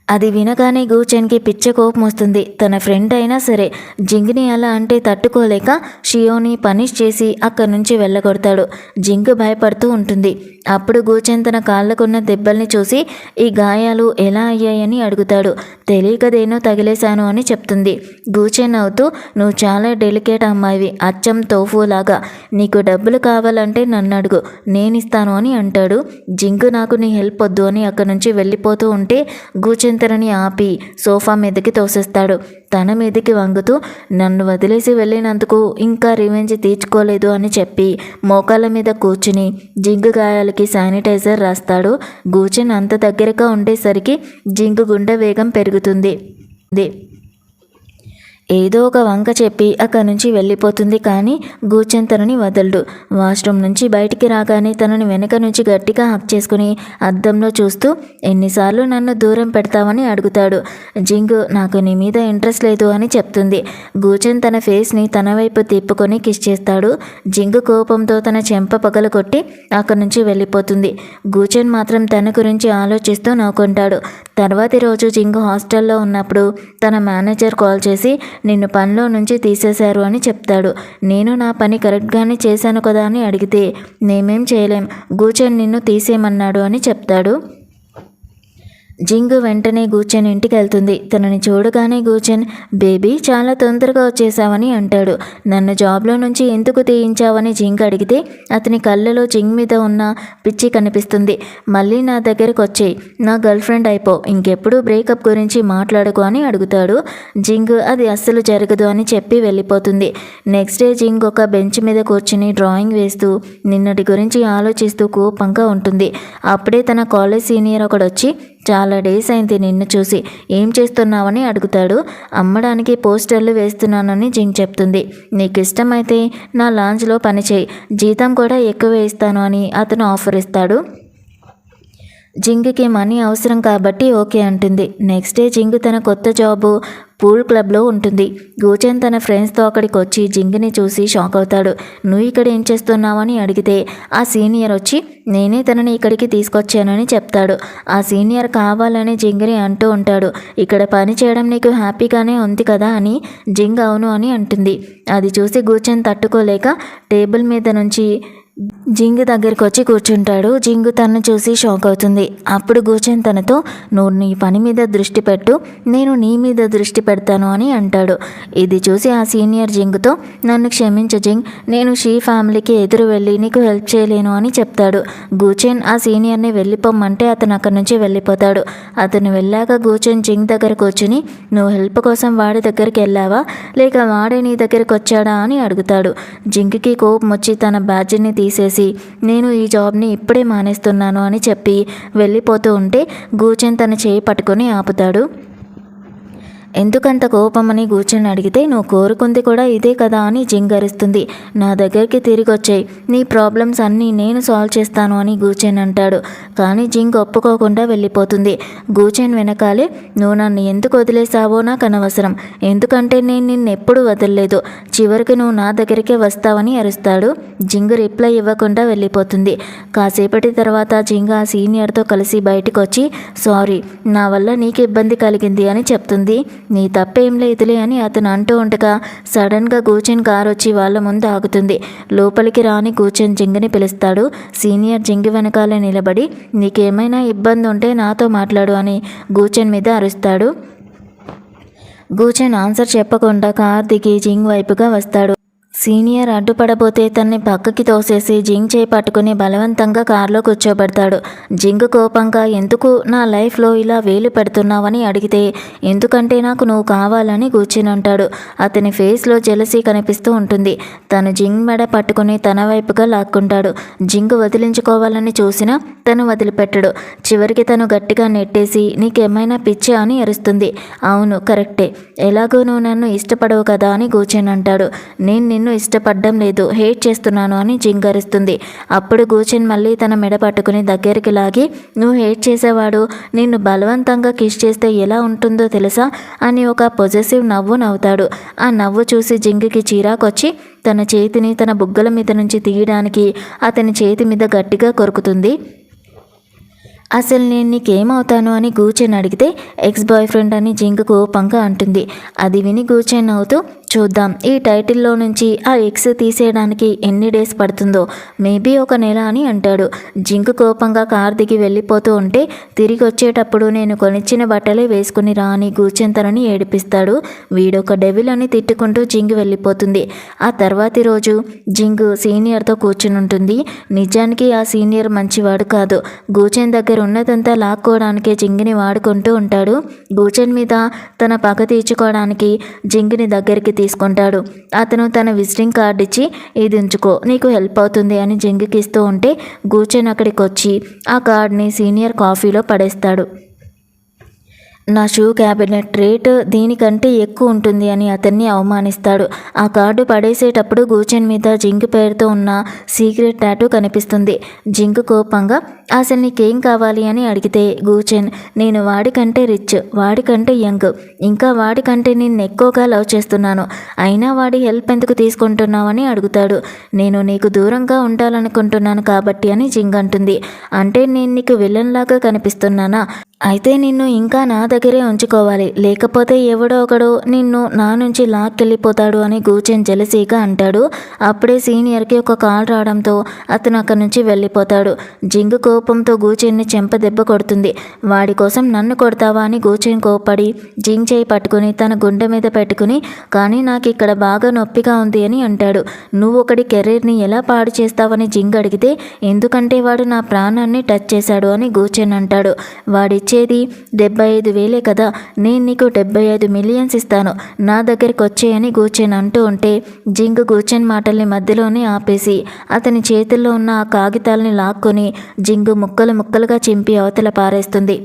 అది వినగానే గూచెన్కి పిచ్చ కోపం వస్తుంది. తన ఫ్రెండ్ అయినా సరే జింగ్ని అలా అంటే తట్టుకోలేక షియోని పనిష్ చేసి అక్కడి నుంచి వెళ్ళగొడతాడు. జింగ్ భయపడుతూ ఉంటుంది. అప్పుడు గూచెన్ తన కాళ్ళకున్న దెబ్బల్ని చూసి ఈ గాయాలు ఎలా అయ్యాయని అడుగుతాడు. తెలియకదేనో తగిలేశాను అని చెప్తుంది. గూచెన్ అవుతూ నువ్వు చాలా డెలికేట్ అమ్మాయివి, అచ్చం తోఫులాగా, నీకు డబ్బులు కావాలంటే నన్ను అడుగు, నేనిస్తాను అని అంటాడు. జింగ్ నాకు నీ హెల్ప్ వద్దు అని అక్కడి నుంచి వెళ్ళిపోతూ ఉంటే గూచెన్ తనని ఆపి సోఫా మీదకి తోసేస్తాడు. తన మీదకి వంగుతూ నన్ను వదిలేసి వెళ్ళినందుకు ఇంకా రివెంజ్ తీర్చుకోలేదు అని చెప్పి మోకాళ్ళ మీద కూర్చుని జింగు గాయాలకి శానిటైజర్ రాస్తాడు. గూచెన్ అంత దగ్గరగా ఉండేసరికి జింగు గుండె వేగం పెరుగుతుంది. ఏదో ఒక వంక చెప్పి అక్కడి నుంచి వెళ్ళిపోతుంది. కానీ గూచెన్ తనని వదలడు. వాష్రూమ్ నుంచి బయటికి రాగానే తనని వెనక నుంచి గట్టిగా హక్ చేసుకుని అద్దంలో చూస్తూ ఎన్నిసార్లు నన్ను దూరం పెడతావని అడుగుతాడు. జింగు నాకు నీ మీద ఇంట్రెస్ట్ లేదు అని చెప్తుంది. గూచెన్ తన ఫేస్ని తన వైపు తిప్పుకొని కిస్ చేస్తాడు. జింగు కోపంతో తన చెంప పగలు కొట్టి అక్కడి నుంచి వెళ్ళిపోతుంది. గూచెన్ మాత్రం తన గురించి ఆలోచిస్తూ నవ్వుకుంటాడు. తర్వాతి రోజు జింగు హాస్టల్లో ఉన్నప్పుడు తన మేనేజర్ కాల్ చేసి నిన్ను పనిలో నుంచి తీసేశారు అని చెప్తాడు. నేను నా పని కరెక్ట్గానే చేశాను కదా అని అడిగితే మేమేం చేయలేం, గూచెన్ నిన్ను తీసేయమన్నాడు అని చెప్తాడు. జింగు వెంటనే గూచెన్ ఇంటికి వెళ్తుంది. తనని చూడగానే గూచెన్ బేబీ చాలా తొందరగా వచ్చేసావని అంటాడు. నన్ను జాబ్లో నుంచి ఎందుకు తీయించావని జింగ్ అడిగితే అతని కళ్ళలో జింగ్ మీద ఉన్న పిచ్చి కనిపిస్తుంది. మళ్ళీ నా దగ్గరకు వచ్చేయి, నా గర్ల్ ఫ్రెండ్ అయిపో, ఇంకెప్పుడు బ్రేకప్ గురించి మాట్లాడకు అని అడుగుతాడు. జింగ్ అది అస్సలు జరగదు అని చెప్పి వెళ్ళిపోతుంది. నెక్స్ట్ డే జింగ్ ఒక బెంచ్ మీద కూర్చుని డ్రాయింగ్ వేస్తూ నిన్నటి గురించి ఆలోచిస్తూ కోపంగా ఉంటుంది. అప్పుడే తన కాలేజ్ సీనియర్ ఒకడొచ్చి చాలా డేస్ అయింది నిన్ను చూసి, ఏం చేస్తున్నావని అడుగుతాడు. అమ్మడానికి పోస్టర్లు వేస్తున్నానని జింగ్ చెప్తుంది. నీకు ఇష్టమైతే నా లాంజ్లో పనిచేయి, జీతం కూడా ఎక్కువ ఇస్తాను అని అతను ఆఫర్ ఇస్తాడు. జింగ్కి మనీ అవసరం కాబట్టి ఓకే అంటుంది. నెక్స్ట్ డే జింగ్ తన కొత్త జాబు పూల్ క్లబ్లో ఉంటుంది. గూచెన్ తన ఫ్రెండ్స్తో అక్కడికి వచ్చి జింగ్ని చూసి షాక్ అవుతాడు. నువ్వు ఇక్కడ ఏం చేస్తున్నావని అడిగితే ఆ సీనియర్ వచ్చి నేనే తనని ఇక్కడికి తీసుకొచ్చానని చెప్తాడు. ఆ సీనియర్ కావాలని జింగ్ని అంటూ ఉంటాడు. ఇక్కడ పని చేయడం నీకు హ్యాపీగానే ఉంది కదా అని జింగ్ అవును అని అంటుంది. అది చూసి గూచెన్ తట్టుకోలేక టేబుల్ మీద నుంచి జింగ్ దగ్గరికి వచ్చి కూర్చుంటాడు. జింగ్ తనను చూసి షాక్ అవుతుంది. అప్పుడు గూచెన్ తనతో నువ్వు నీ పని మీద దృష్టి పెట్టు, నేను నీ మీద దృష్టి పెడతాను అని అంటాడు. ఇది చూసి ఆ సీనియర్ జింగ్తో నన్ను క్షమించు జింగ్, నేను షీ ఫ్యామిలీకి ఎదురు వెళ్ళి నీకు హెల్ప్ చేయలేను అని చెప్తాడు. గూచెన్ ఆ సీనియర్ని వెళ్ళిపోమ్మంటే అతను అక్కడి నుంచి వెళ్ళిపోతాడు. అతను వెళ్ళాక గూచెన్ జింగ్ దగ్గర కూర్చుని నువ్వు హెల్ప్ కోసం వాడి దగ్గరికి వెళ్ళావా లేక వాడే నీ దగ్గరికి వచ్చాడా అని అడుగుతాడు. జింగ్కి కోపం వచ్చి తన బ్యాడ్జ్ని తీసేసి నేను ఈ జాబ్ని ఇప్పుడే మానేస్తున్నాను అని చెప్పి వెళ్ళిపోతూ ఉంటే గూచెన్ తన చేయి పట్టుకొని ఆపుతాడు. ఎందుకంత కోపమని గూచెన్ అడిగితే నువ్వు కోరుకుంది కూడా ఇదే కదా అని జింగ్ అరుస్తుంది. నా దగ్గరికి తిరిగి వచ్చాయి, నీ ప్రాబ్లమ్స్ అన్నీ నేను సాల్వ్ చేస్తాను అని గూచెన్ అంటాడు. కానీ జింగ్ ఒప్పుకోకుండా వెళ్ళిపోతుంది. గూచెన్ వెనకాలే నువ్వు నన్ను ఎందుకు వదిలేసావో నాకు అనవసరం, ఎందుకంటే నేను నిన్ను ఎప్పుడు వదలలేదు, చివరికి నువ్వు నా దగ్గరికే వస్తావని అరుస్తాడు. జింగ్ రిప్లై ఇవ్వకుండా వెళ్ళిపోతుంది. కాసేపటి తర్వాత జింగ్ ఆ సీనియర్తో కలిసి బయటకు వచ్చి సారీ, నా వల్ల నీకు ఇబ్బంది కలిగింది అని చెప్తుంది. నీ తప్పేం లేదులే అని అతను అంటూ ఉండగా సడన్గా గూచెన్ కారు వచ్చి వాళ్ళ ముందు ఆగుతుంది. లోపలికి రాని గూచెన్ జింగ్ని పిలుస్తాడు. సీనియర్ జింగ్ వెనకాల నిలబడి నీకేమైనా ఇబ్బంది ఉంటే నాతో మాట్లాడు అని గూచెన్ మీద అరుస్తాడు. గూచెన్ ఆన్సర్ చెప్పకుండా కార్ దిగి జింగ్ వైపుగా వస్తాడు. సీనియర్ అడ్డుపడబోతే తన్ని పక్కకి తోసేసి జింగ్ చేయి పట్టుకుని బలవంతంగా కారులో కూర్చోబెడతాడు. జింగ్ కోపంగా ఎందుకు నా లైఫ్లో ఇలా వేలు పెడుతున్నావని అడిగితే ఎందుకంటే నాకు నువ్వు కావాలని కూర్చుని అంటాడు. అతని ఫేస్లో జెలసీ కనిపిస్తూ ఉంటుంది. తను జింగ్ మెడ పట్టుకుని తన వైపుగా లాక్కుంటాడు. జింగ్ వదిలించుకోవాలని చూసినా తను వదిలిపెట్టడు. చివరికి తను గట్టిగా నెట్టేసి నీకేమైనా పిచ్చా అని అరుస్తుంది. అవును కరెక్టే, ఎలాగో నువ్వు నన్ను ఇష్టపడవు కదా అని గూచెన్ అంటాడు. నేను నిన్ను ఇష్టపడడం లేదు, హేట్ చేస్తున్నాను అని జింగ్ అరుస్తుంది. అప్పుడు గూచెన్ మళ్ళీ తన మెడ పట్టుకుని దగ్గరికి లాగి నువ్వు హేట్ చేసేవాడు నిన్ను బలవంతంగా కిస్ చేస్తే ఎలా ఉంటుందో తెలుసా అని ఒక పొజెసివ్ నవ్వు నవ్వుతాడు. ఆ నవ్వు చూసి జింగ్కి చిరాకొచ్చి తన చేతిని తన బుగ్గల మీద నుంచి తీయడానికి అతని చేతి మీద గట్టిగా కొరుకుతుంది. అసలు నేను నీకేమవుతాను అని గూచెన్ అడిగితే ఎక్స్ బాయ్ ఫ్రెండ్ అని జింగ్ కోపంగా అంటుంది. అది విని గూచెన్ అవుతూ చూద్దాం ఈ టైటిల్లో నుంచి ఆ ఎక్స్ తీసేయడానికి ఎన్ని డేస్ పడుతుందో, మేబీ 1 నెల అని అంటాడు. జింగ్ కోపంగా కార్ దిగి వెళ్ళిపోతూ ఉంటే తిరిగి వచ్చేటప్పుడు నేను కొనిచ్చిన బట్టలే వేసుకుని రా అని గూచెన్ తనని ఏడిపిస్తాడు. వీడొక డెవిల్ అని తిట్టుకుంటూ జింగ్ వెళ్ళిపోతుంది. ఆ తర్వాతి రోజు జింగ్ సీనియర్తో కూర్చుని ఉంటుంది. నిజానికి ఆ సీనియర్ మంచివాడు కాదు. గూచెన్ దగ్గర ఉన్నదంతా లాక్కోవడానికే జింగ్ని వాడుకుంటూ ఉంటాడు. గూచెన్ మీద తన పగ తీర్చుకోవడానికి జింగ్ని దగ్గరికి తీసుకుంటాడు. అతను తన విజిటింగ్ కార్డు ఇచ్చి ఇది ఉంచుకో, నీకు హెల్ప్ అవుతుంది అని జింగ్కి ఇస్తూ ఉంటే గూచెన్ అక్కడికి వచ్చి ఆ కార్డ్ని సీనియర్ కాఫీలో పడేస్తాడు. నా షూ క్యాబినెట్ రేట్ దీనికంటే ఎక్కువ ఉంటుంది అని అతన్ని అవమానిస్తాడు. ఆ కార్డు పడేసేటప్పుడు గూచెన్ మీద జింగ్ పేరుతో ఉన్న సీక్రెట్ టాటూ కనిపిస్తుంది. జింగ్ కోపంగా అసలు నీకేం కావాలి అని అడిగితే గూచెన్ నేను వాడికంటే రిచ్, వాడికంటే యంగ్, ఇంకా వాడికంటే నిన్ను ఎక్కువగా లవ్ చేస్తున్నాను, అయినా వాడి హెల్ప్ ఎందుకు తీసుకుంటున్నావని అడుగుతాడు. నేను నీకు దూరంగా ఉండాలనుకుంటున్నాను కాబట్టి అని జింగ్ అంటుంది. అంటే నేను నీకు విలన్ లాగా కనిపిస్తున్నానా? అయితే నిన్ను ఇంకా నా దగ్గరే ఉంచుకోవాలి, లేకపోతే ఎవడో ఒకడు నిన్ను నా నుంచి లాక్కెళ్ళిపోతాడు అని గూచెన్ జెలసీగా అంటాడు. అప్పుడే సీనియర్కి ఒక కాల్ రావడంతో అతను అక్కడి నుంచి వెళ్ళిపోతాడు. జింగ్ కోపంతో గూచెన్ని చెంప దెబ్బ కొడుతుంది. వాడి కోసం నన్ను కొడతావా అని గూచెన్ కోపడి జింగ్ చేయి పట్టుకుని తన గుండె మీద పెట్టుకుని కానీ నాకు ఇక్కడ బాగా నొప్పిగా ఉంది అని అంటాడు. నువ్వు ఒకటి కెరీర్ని ఎలా పాడు చేస్తావని జింగ్ అడిగితే ఎందుకంటే వాడు నా ప్రాణాన్ని టచ్ చేశాడు అని గూచెన్ అంటాడు. వాడి ఇచ్చేది 75,000 కదా, నేను నీకు 75 మిలియన్స్ ఇస్తాను, నా దగ్గరికి వచ్చేయని గూచెన్ అంటూ ఉంటే జింగ్ గూచెన్ మాటల్ని మధ్యలోనే ఆపేసి అతని చేతుల్లో ఉన్న ఆ కాగితాలని లాక్కొని జింగ్ ముక్కలు ముక్కలుగా చింపి అవతల పారేస్తుంది.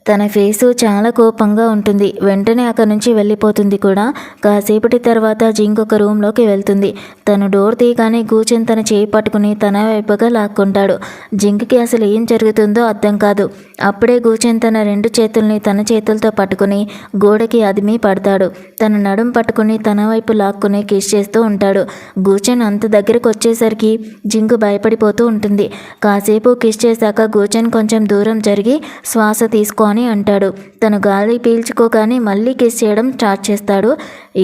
తన ఫేసు చాలా కోపంగా ఉంటుంది. వెంటనే అక్కడి నుంచి వెళ్ళిపోతుంది కూడా. కాసేపటి తర్వాత జింగ్ ఒక రూమ్లోకి వెళ్తుంది. తను డోర్ తీయగానే గూచెన్ తన చేయి పట్టుకుని తన వైపుగా లాక్కుంటాడు. జింగ్కి అసలు ఏం జరుగుతుందో అర్థం కాదు. అప్పుడే గూచెన్ తన 2 చేతుల్ని తన చేతులతో పట్టుకుని గోడకి అదిమి పడతాడు. తన నడుం పట్టుకుని తన వైపు లాక్కుని కిస్ చేస్తూ ఉంటాడు. గూచెన్ అంత దగ్గరకు వచ్చేసరికి జింగ్ భయపడిపోతూ ఉంటుంది. కాసేపు కిస్ చేశాక గూచెన్ కొంచెం దూరం జరిగి శ్వాస తీసుకో అని అంటాడు. తను గాలి పీల్చుకోగానే మళ్ళీ కిస్ చేయడం స్టార్ట్ చేస్తాడు.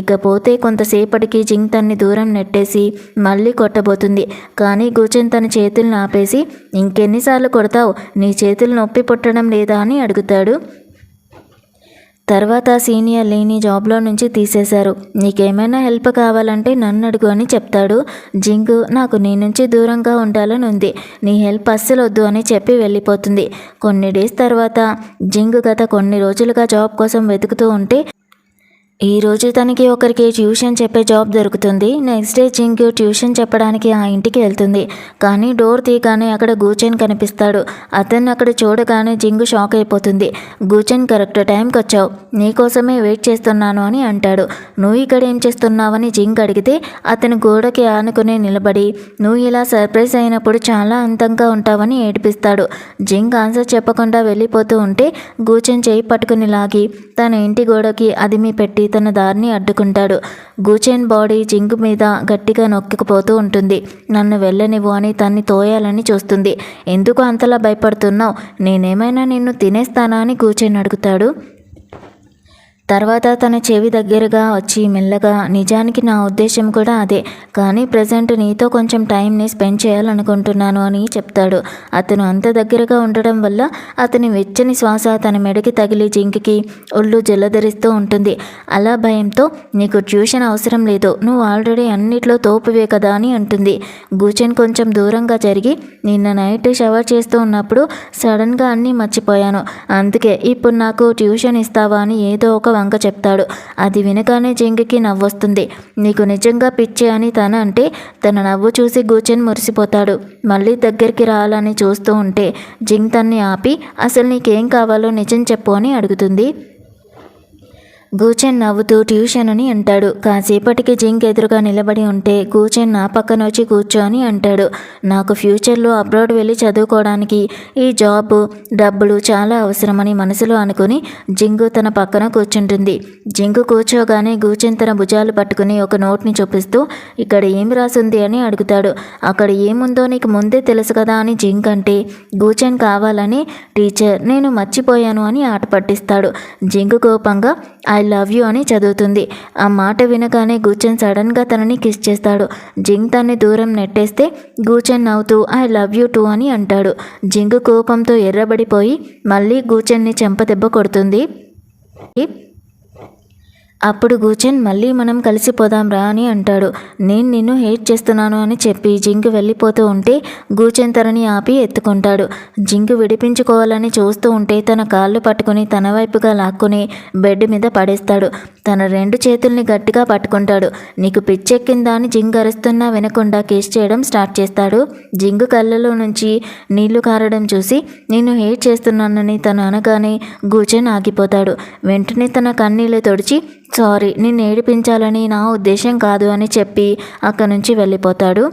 ఇకపోతే కొంతసేపటికి జింగ్ తన్ని దూరం నెట్టేసి మళ్ళీ కొట్టబోతుంది. కానీ గూచెన్ తన చేతులను ఆపేసి, ఇంకెన్నిసార్లు కొడతావు, నీ చేతులు నొప్పి పుట్టడం లేదా అని అడుగుతాడు. తర్వాత సీనియర్ లీని జాబ్లో నుంచి తీసేశారు. నీకేమైనా హెల్ప్ కావాలంటే నన్ను అడుగు అని చెప్తాడు. జింగ్ నాకు నీ నుంచి దూరంగా ఉండాలని ఉంది, నీ హెల్ప్ అస్సలు వద్దు అని చెప్పి వెళ్ళిపోతుంది. కొన్ని డేస్ తర్వాత జింగ్ గత కొన్ని రోజులుగా జాబ్ కోసం వెతుకుతూ ఉంటే ఈరోజు తనకి ఒకరికి ట్యూషన్ చెప్పే జాబ్ దొరుకుతుంది. నెక్స్ట్ డే జింగ్ ట్యూషన్ చెప్పడానికి ఆ ఇంటికి వెళ్తుంది. కానీ డోర్ తీయగానే అక్కడ గూచెన్ కనిపిస్తాడు. అతన్ని అక్కడ చూడగానే జింగ్ షాక్ అయిపోతుంది. గూచెన్ కరెక్ట్ టైంకి వచ్చావు, నీకోసమే వెయిట్ చేస్తున్నాను అని అంటాడు. నువ్వు ఇక్కడ ఏం చేస్తున్నావని జింగ్ అడిగితే అతను గోడకి ఆనుకుని నిలబడి నువ్వు ఇలా సర్ప్రైజ్ అయినప్పుడు చాలా అందంగా ఉంటావని ఏడిపిస్తాడు. జింగ్ ఆన్సర్ చెప్పకుండా వెళ్ళిపోతూ ఉంటే గూచెన్ చేయి పట్టుకుని లాగి తన ఇంటి గోడకి అదిమి పెట్టి తన దారిని అడ్డుకుంటాడు. గూచెన్ బాడీ జింగ్ మీద గట్టిగా నొక్కుకుపోతూ ఉంటుంది. నన్ను వెళ్ళనివ్వు అని తన్ని తోయాలని చూస్తుంది. ఎందుకు అంతలా భయపడుతున్నావు, నేనేమైనా నిన్ను తినేస్తానా అని గూచెన్ అడుగుతాడు. తర్వాత తన చెవి దగ్గరగా వచ్చి మెల్లగా నిజానికి నా ఉద్దేశం కూడా అదే, కానీ ప్రజెంట్ నీతో కొంచెం టైంని స్పెండ్ చేయాలనుకుంటున్నాను అని చెప్తాడు. అతను అంత దగ్గరగా ఉండడం వల్ల అతని వెచ్చని శ్వాస తన మెడకి తగిలి జింక్కి ఒళ్ళు జలధరిస్తూ ఉంటుంది. అలా భయంతో నీకు ట్యూషన్ అవసరం లేదు, నువ్వు ఆల్రెడీ అన్నిట్లో తోపువే కదా అని అంటుంది. గూచెన్ కొంచెం దూరంగా జరిగి నిన్న నైట్ షవర్ చేస్తూ ఉన్నప్పుడు సడన్గా అన్నీ మర్చిపోయాను, అందుకే ఇప్పుడు నాకు ట్యూషన్ ఇస్తావా అని ఏదో ఒక వంక చెప్తాడు. అది వినగానే జింగ్కి నవ్వొస్తుంది. నీకు నిజంగా పిచ్చే అని తన అంటే తన నవ్వు చూసి గూచెన్ మురిసిపోతాడు. మళ్ళీ దగ్గరికి రావాలని చూస్తూ ఉంటే జింగ్ తన్ని ఆపి అసలు నీకేం కావాలో నిజం చెప్పు అని అడుగుతుంది. గూచెన్ నవ్వుతూ ట్యూషన్ అని అంటాడు. కాసేపటికి జింగ్ ఎదురుగా నిలబడి ఉంటే గూచెన్ నా పక్కన వచ్చి కూర్చో అని అంటాడు. నాకు ఫ్యూచర్లో అబ్రాడ్ వెళ్ళి చదువుకోవడానికి ఈ జాబ్ డబ్బులు చాలా అవసరమని మనసులో అనుకుని జింగ్ తన పక్కన కూర్చుంటుంది. జింగ్ కూర్చోగానే గూచెన్ తన భుజాలు పట్టుకుని ఒక నోట్ని చూపిస్తూ ఇక్కడ ఏమి రాసుంది అని అడుగుతాడు. అక్కడ ఏముందో నీకు ముందే తెలుసు కదా అని జింగ్ అంటే గూచెన్ కావాలని టీచర్ నేను మర్చిపోయాను అని ఆట పట్టిస్తాడు. జింగ్ కోపంగా ఐ లవ్ యూ అని చదువుతుంది. ఆ మాట వినగానే గూచెన్ సడన్గా తనని కిస్ చేస్తాడు. జింగ్ తన్ని దూరం నెట్టేస్తే గూచెన్ నవ్వుతూ ఐ లవ్ యూ టూ అని అంటాడు. జింగ్ కోపంతో ఎర్రబడిపోయి మళ్ళీ గూచెన్ని చెంపదెబ్బ కొడుతుంది. అప్పుడు గూచెన్ మళ్ళీ మనం కలిసిపోదాం రా అని అంటాడు. నేను నిన్ను హేట్ చేస్తున్నాను అని చెప్పి జింగ్ వెళ్ళిపోతూ ఉంటే గూచెన్ తనని ఆపి ఎత్తుకుంటాడు. జింగ్ విడిపించుకోవాలని చూస్తూ ఉంటే తన కాళ్ళు పట్టుకుని తన వైపుగా లాక్కుని బెడ్ మీద పడేస్తాడు. తన 2 చేతుల్ని గట్టిగా పట్టుకుంటాడు. నీకు పిచ్చెక్కిందా అని జింగ్ అరుస్తున్నా వినకుండా కిస్ చేయడం స్టార్ట్ చేస్తాడు. జింగ్ కళ్ళలో నుంచి నీళ్లు కారడం చూసి నిన్ను హేట్ చేస్తున్నానని తను అనగానే గూచెన్ ఆగిపోతాడు. వెంటనే తన కన్నీళ్లు తుడిచి సారీ నిన్ను ఏడిపించాలని నా ఉద్దేశం కాదు అని చెప్పి అక్కడి నుంచి వెళ్ళిపోతాడు.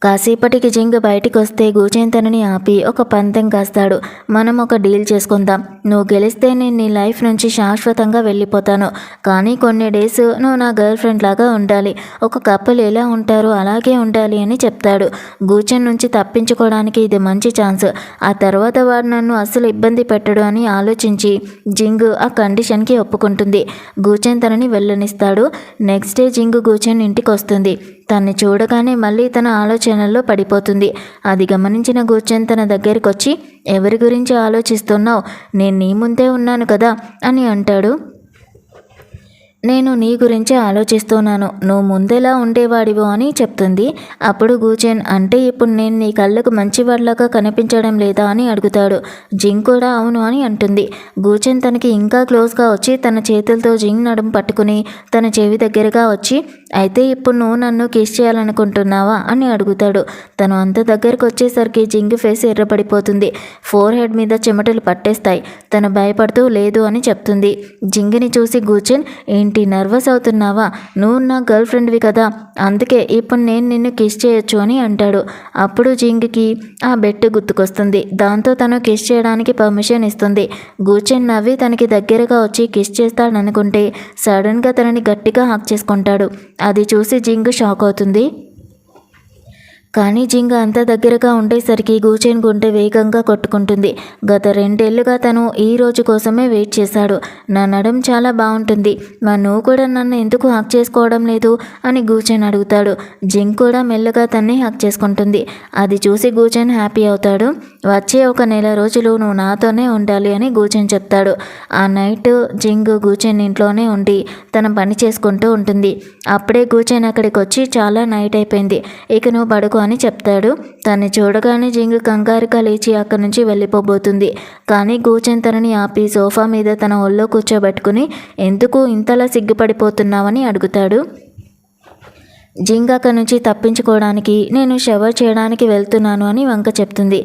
కాసేపటికి జింగ్ బయటికి వస్తే గూచెన్ తనని ఆపి ఒక పందెం కాస్తాడు. మనం ఒక డీల్ చేసుకుందాం, నువ్వు గెలిస్తే నేను నీ లైఫ్ నుంచి శాశ్వతంగా వెళ్ళిపోతాను, కానీ కొన్ని డేస్ నువ్వు నా గర్ల్ ఫ్రెండ్ లాగా ఉండాలి, ఒక కపుల్ ఎలా ఉంటారో అలాగే ఉండాలి అని చెప్తాడు. గూచెన్ నుంచి తప్పించుకోవడానికి ఇది మంచి ఛాన్స్, ఆ తర్వాత వాడు నన్ను అస్సలు ఇబ్బంది పెట్టడు అని ఆలోచించి జింగ్ ఆ కండిషన్కి ఒప్పుకుంటుంది. గూచెన్ తనని వెళ్ళనిస్తాడు. నెక్స్ట్ డే జింగ్ గూచెన్ ఇంటికి వస్తుంది. తన్ని చూడగానే మళ్ళీ తన ఆలోచనల్లో పడిపోతుంది. అది గమనించిన గూచెన్ తన దగ్గరికి వచ్చి ఎవరి గురించి ఆలోచిస్తున్నావు, నేను నీ ముందే ఉన్నాను కదా అని అంటాడు. నేను నీ గురించే ఆలోచిస్తున్నాను, నువ్వు ముందెలా ఉండేవాడివో అని చెప్తుంది. అప్పుడు గూచెన్ అంటే ఇప్పుడు నేను నీ కళ్ళకు మంచివాడిలాగా కనిపించడం లేదా అని అడుగుతాడు. జింగ్ కూడా అవును అని అంటుంది. గూచెన్ తనకి ఇంకా క్లోజ్గా వచ్చి తన చేతులతో జింగ్ నడుము పట్టుకుని తన చెవి దగ్గరగా వచ్చి, అయితే ఇప్పుడు నువ్వు నన్ను కిస్ చేయాలనుకుంటున్నావా అని అడుగుతాడు. తను అంత దగ్గరకు వచ్చేసరికి జింగ్ ఫేస్ ఎర్రపడిపోతుంది. ఫోర్ హెడ్ మీద చెమటలు పట్టేస్తాయి. తను భయపడుతూ లేదు అని చెప్తుంది. జింగ్ని చూసి గూచెన్, ఏంటి నర్వస్ అవుతున్నావా, నువ్వు నా గర్ల్ ఫ్రెండ్వి కదా, అందుకే ఇప్పుడు నేను నిన్ను కిస్ చేయొచ్చు అని అంటాడు. అప్పుడు జింగ్కి ఆ బెట్ గుర్తుకొస్తుంది. దాంతో తను కిస్ చేయడానికి పర్మిషన్ ఇస్తుంది. గూచెన్ నవ్వి తనకి దగ్గరగా వచ్చి కిస్ చేస్తాడనుకుంటే సడన్గా తనని గట్టిగా హక్ చేసుకుంటాడు. అది చూసి జింగ్ షాక్ అవుతుంది. కానీ జింగ్ అంత దగ్గరగా ఉండేసరికి గూచెన్ గుండె వేగంగా కొట్టుకుంటుంది. గత 2 ఏళ్లుగా తను ఈ రోజు కోసమే వెయిట్ చేశాడు. నా నడుం చాలా బాగుంటుంది, మరి నువ్వు కూడా నన్ను ఎందుకు హక్ చేసుకోవడం లేదు అని గూచెన్ అడుగుతాడు. జింగ్ కూడా మెల్లగా తన్ని హక్ చేసుకుంటుంది. అది చూసి గూచెన్ హ్యాపీ అవుతాడు. వచ్చే 1 నెల రోజులు నువ్వు నాతోనే ఉండాలి అని గూచెన్ చెప్తాడు. ఆ నైట్ జింగ్ గూచెన్ ఇంట్లోనే ఉండి తన పని చేసుకుంటూ ఉంటుంది. అప్పుడే గూచెన్ అక్కడికి వచ్చి చాలా నైట్ అయిపోయింది, ఇక నువ్వు పడుకో అని చెప్తాడు. తన్ని చూడగానే జింగ్ కంగారుగా లేచి అక్కడి నుంచి వెళ్ళిపోబోతుంది. కానీ గూచెన్ తనని ఆపి సోఫా మీద తన ఒళ్ళో కూర్చోబెట్టుకుని ఎందుకు ఇంతలా సిగ్గుపడిపోతున్నావని అడుగుతాడు. జింగ్ అక్కడి నుంచి తప్పించుకోవడానికి నేను షవర్ చేయడానికి వెళ్తున్నాను అని వంక చెప్తుంది.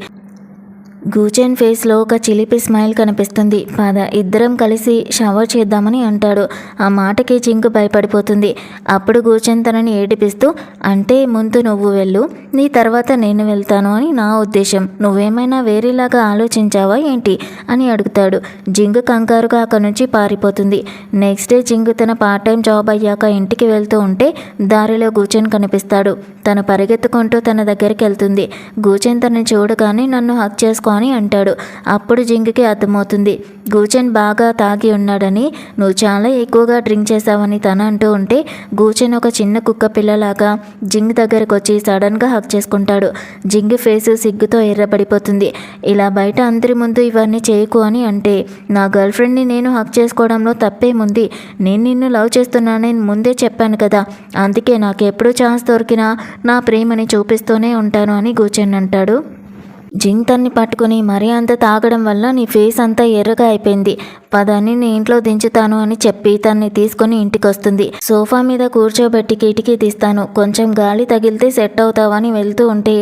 గూచెన్ ఫేస్లో ఒక చిలిపి స్మైల్ కనిపిస్తుంది. పద ఇద్దరం కలిసి షవర్ చేద్దామని అంటాడు. ఆ మాటకి జింగ్ భయపడిపోతుంది. అప్పుడు గూచెన్ తనని ఏడిపిస్తూ, అంటే ముందు నువ్వు వెళ్ళు, నీ తర్వాత నేను వెళ్తాను అని నా ఉద్దేశం, నువ్వేమైనా వేరేలాగా ఆలోచించావా ఏంటి అని అడుగుతాడు. జింగ్ కంగారుగా అక్కడి నుంచి పారిపోతుంది. నెక్స్ట్ డే జింగ్ తన పార్ట్ టైం జాబ్ అయ్యాక ఇంటికి వెళ్తూ ఉంటే దారిలో గూచెన్ కనిపిస్తాడు. తను పరిగెత్తుకుంటూ తన దగ్గరికి వెళ్తుంది. గూచెన్ తనని చూడగానే నన్ను హక్ చేసుకో అని అంటాడు. అప్పుడు జింగ్కి అర్థమవుతుంది గూచెన్ బాగా తాగి ఉన్నాడని. నువ్వు చాలా ఎక్కువగా డ్రింక్ చేసావని తను అంటూ ఉంటే గూచెన్ ఒక చిన్న కుక్క పిల్లలాగా జింగ్ దగ్గరకు వచ్చి సడన్గా హక్ చేసుకుంటాడు. జింగ్ ఫేస్ సిగ్గుతో ఎర్రబడిపోతుంది. ఇలా బయట అందరి ముందు ఇవన్నీ చేయకు అని అంటే, నా గర్ల్ ఫ్రెండ్ని నేను హక్ చేసుకోవడంలో తప్పేముంది, నేను నిన్ను లవ్ చేస్తున్నానని ముందే చెప్పాను కదా, అందుకే నాకు ఎప్పుడు ఛాన్స్ దొరికినా నా ప్రేమని చూపిస్తూనే ఉంటాను అని గూచెన్ అంటాడు. జింగ్ తన్ని పట్టుకుని మరీ అంత తాగడం వల్ల నీ ఫేస్ అంతా ఎర్రగా అయిపోయింది, పదని నీ ఇంట్లో దించుతాను అని చెప్పి తన్ని తీసుకుని ఇంటికి వస్తుంది. సోఫా మీద కూర్చోబెట్టి కిటికీ తీస్తాను, కొంచెం గాలి తగిలితే సెట్ అవుతావని వెళ్తూ ఉంటే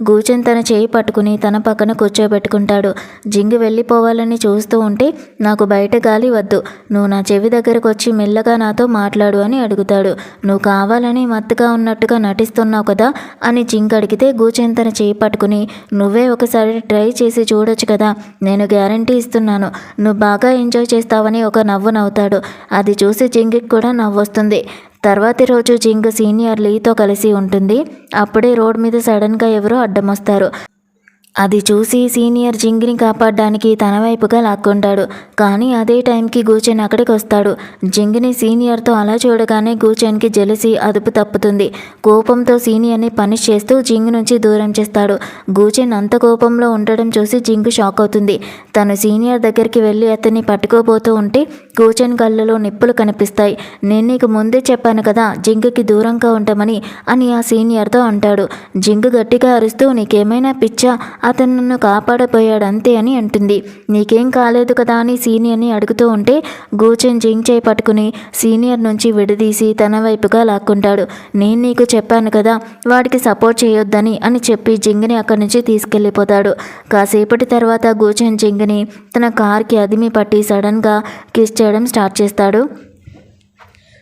గూచెన్ తన చేయి పట్టుకుని తన పక్కన కూర్చోబెట్టుకుంటాడు. జింగ్ వెళ్ళిపోవాలని చూస్తూ ఉంటే, నాకు బయట గాలి వద్దు, నువ్వు నా చెవి దగ్గరకు వచ్చి మెల్లగా నాతో మాట్లాడు అని అడుగుతాడు. నువ్వు కావాలని మత్తుగా ఉన్నట్టుగా నటిస్తున్నావు కదా అని జింగ్ అడిగితే గూచెన్ తన చేయి పట్టుకుని, నువ్వే ఒకసారి ట్రై చేసి చూడొచ్చు కదా, నేను గ్యారంటీ ఇస్తున్నాను, నువ్వు బాగా ఎంజాయ్ చేస్తావని ఒక నవ్వు నవ్వుతాడు. అది చూసి జింగ్కి కూడా నవ్వొస్తుంది. తర్వాతి రోజు జింగ్ సీనియర్ లీతో కలిసి ఉంటుంది. అప్పుడే రోడ్ మీద సడన్గా ఎవరో అడ్డం వస్తారు. అది చూసి సీనియర్ జింగ్ని కాపాడడానికి తన వైపుగా లాక్కుంటాడు. కానీ అదే టైంకి గూచెన్ అక్కడికి వస్తాడు. జింగ్ని సీనియర్తో అలా చూడగానే గూచెన్కి జెలసీ అదుపు తప్పుతుంది. కోపంతో సీనియర్ని పనిష్ చేస్తూ జింగ్ నుంచి దూరం చేస్తాడు. గూచెన్ అంత కోపంలో ఉండడం చూసి జింగ్ షాక్ అవుతుంది. తను సీనియర్ దగ్గరికి వెళ్ళి అతన్ని పట్టుకోబోతూ ఉంటే గూచెన్ కళ్ళలో నిప్పులు కనిపిస్తాయి. నేను నీకు ముందే చెప్పాను కదా జింగ్కి దూరంగా ఉంటామని అని ఆ సీనియర్తో అంటాడు. జింగ్ గట్టిగా అరుస్తూ, నీకేమైనా పిచ్చా, అతను నన్ను కాపాడపోయాడు అంతే అని అంటుంది. నీకేం కాలేదు కదా అని సీనియర్ని అడుగుతూ ఉంటే గూచెన్ జింగ్ చేయి పట్టుకుని సీనియర్ నుంచి విడదీసి తన వైపుగా లాక్కుంటాడు. నేను నీకు చెప్పాను కదా వాడికి సపోర్ట్ చేయొద్దని అని చెప్పి జింగ్ని అక్కడి నుంచి తీసుకెళ్ళిపోతాడు. కాసేపటి తర్వాత గూచెన్ జింగ్ని తన కార్కి అదిమి పట్టి సడన్గా కిస్ చేయడం స్టార్ట్ చేస్తాడు.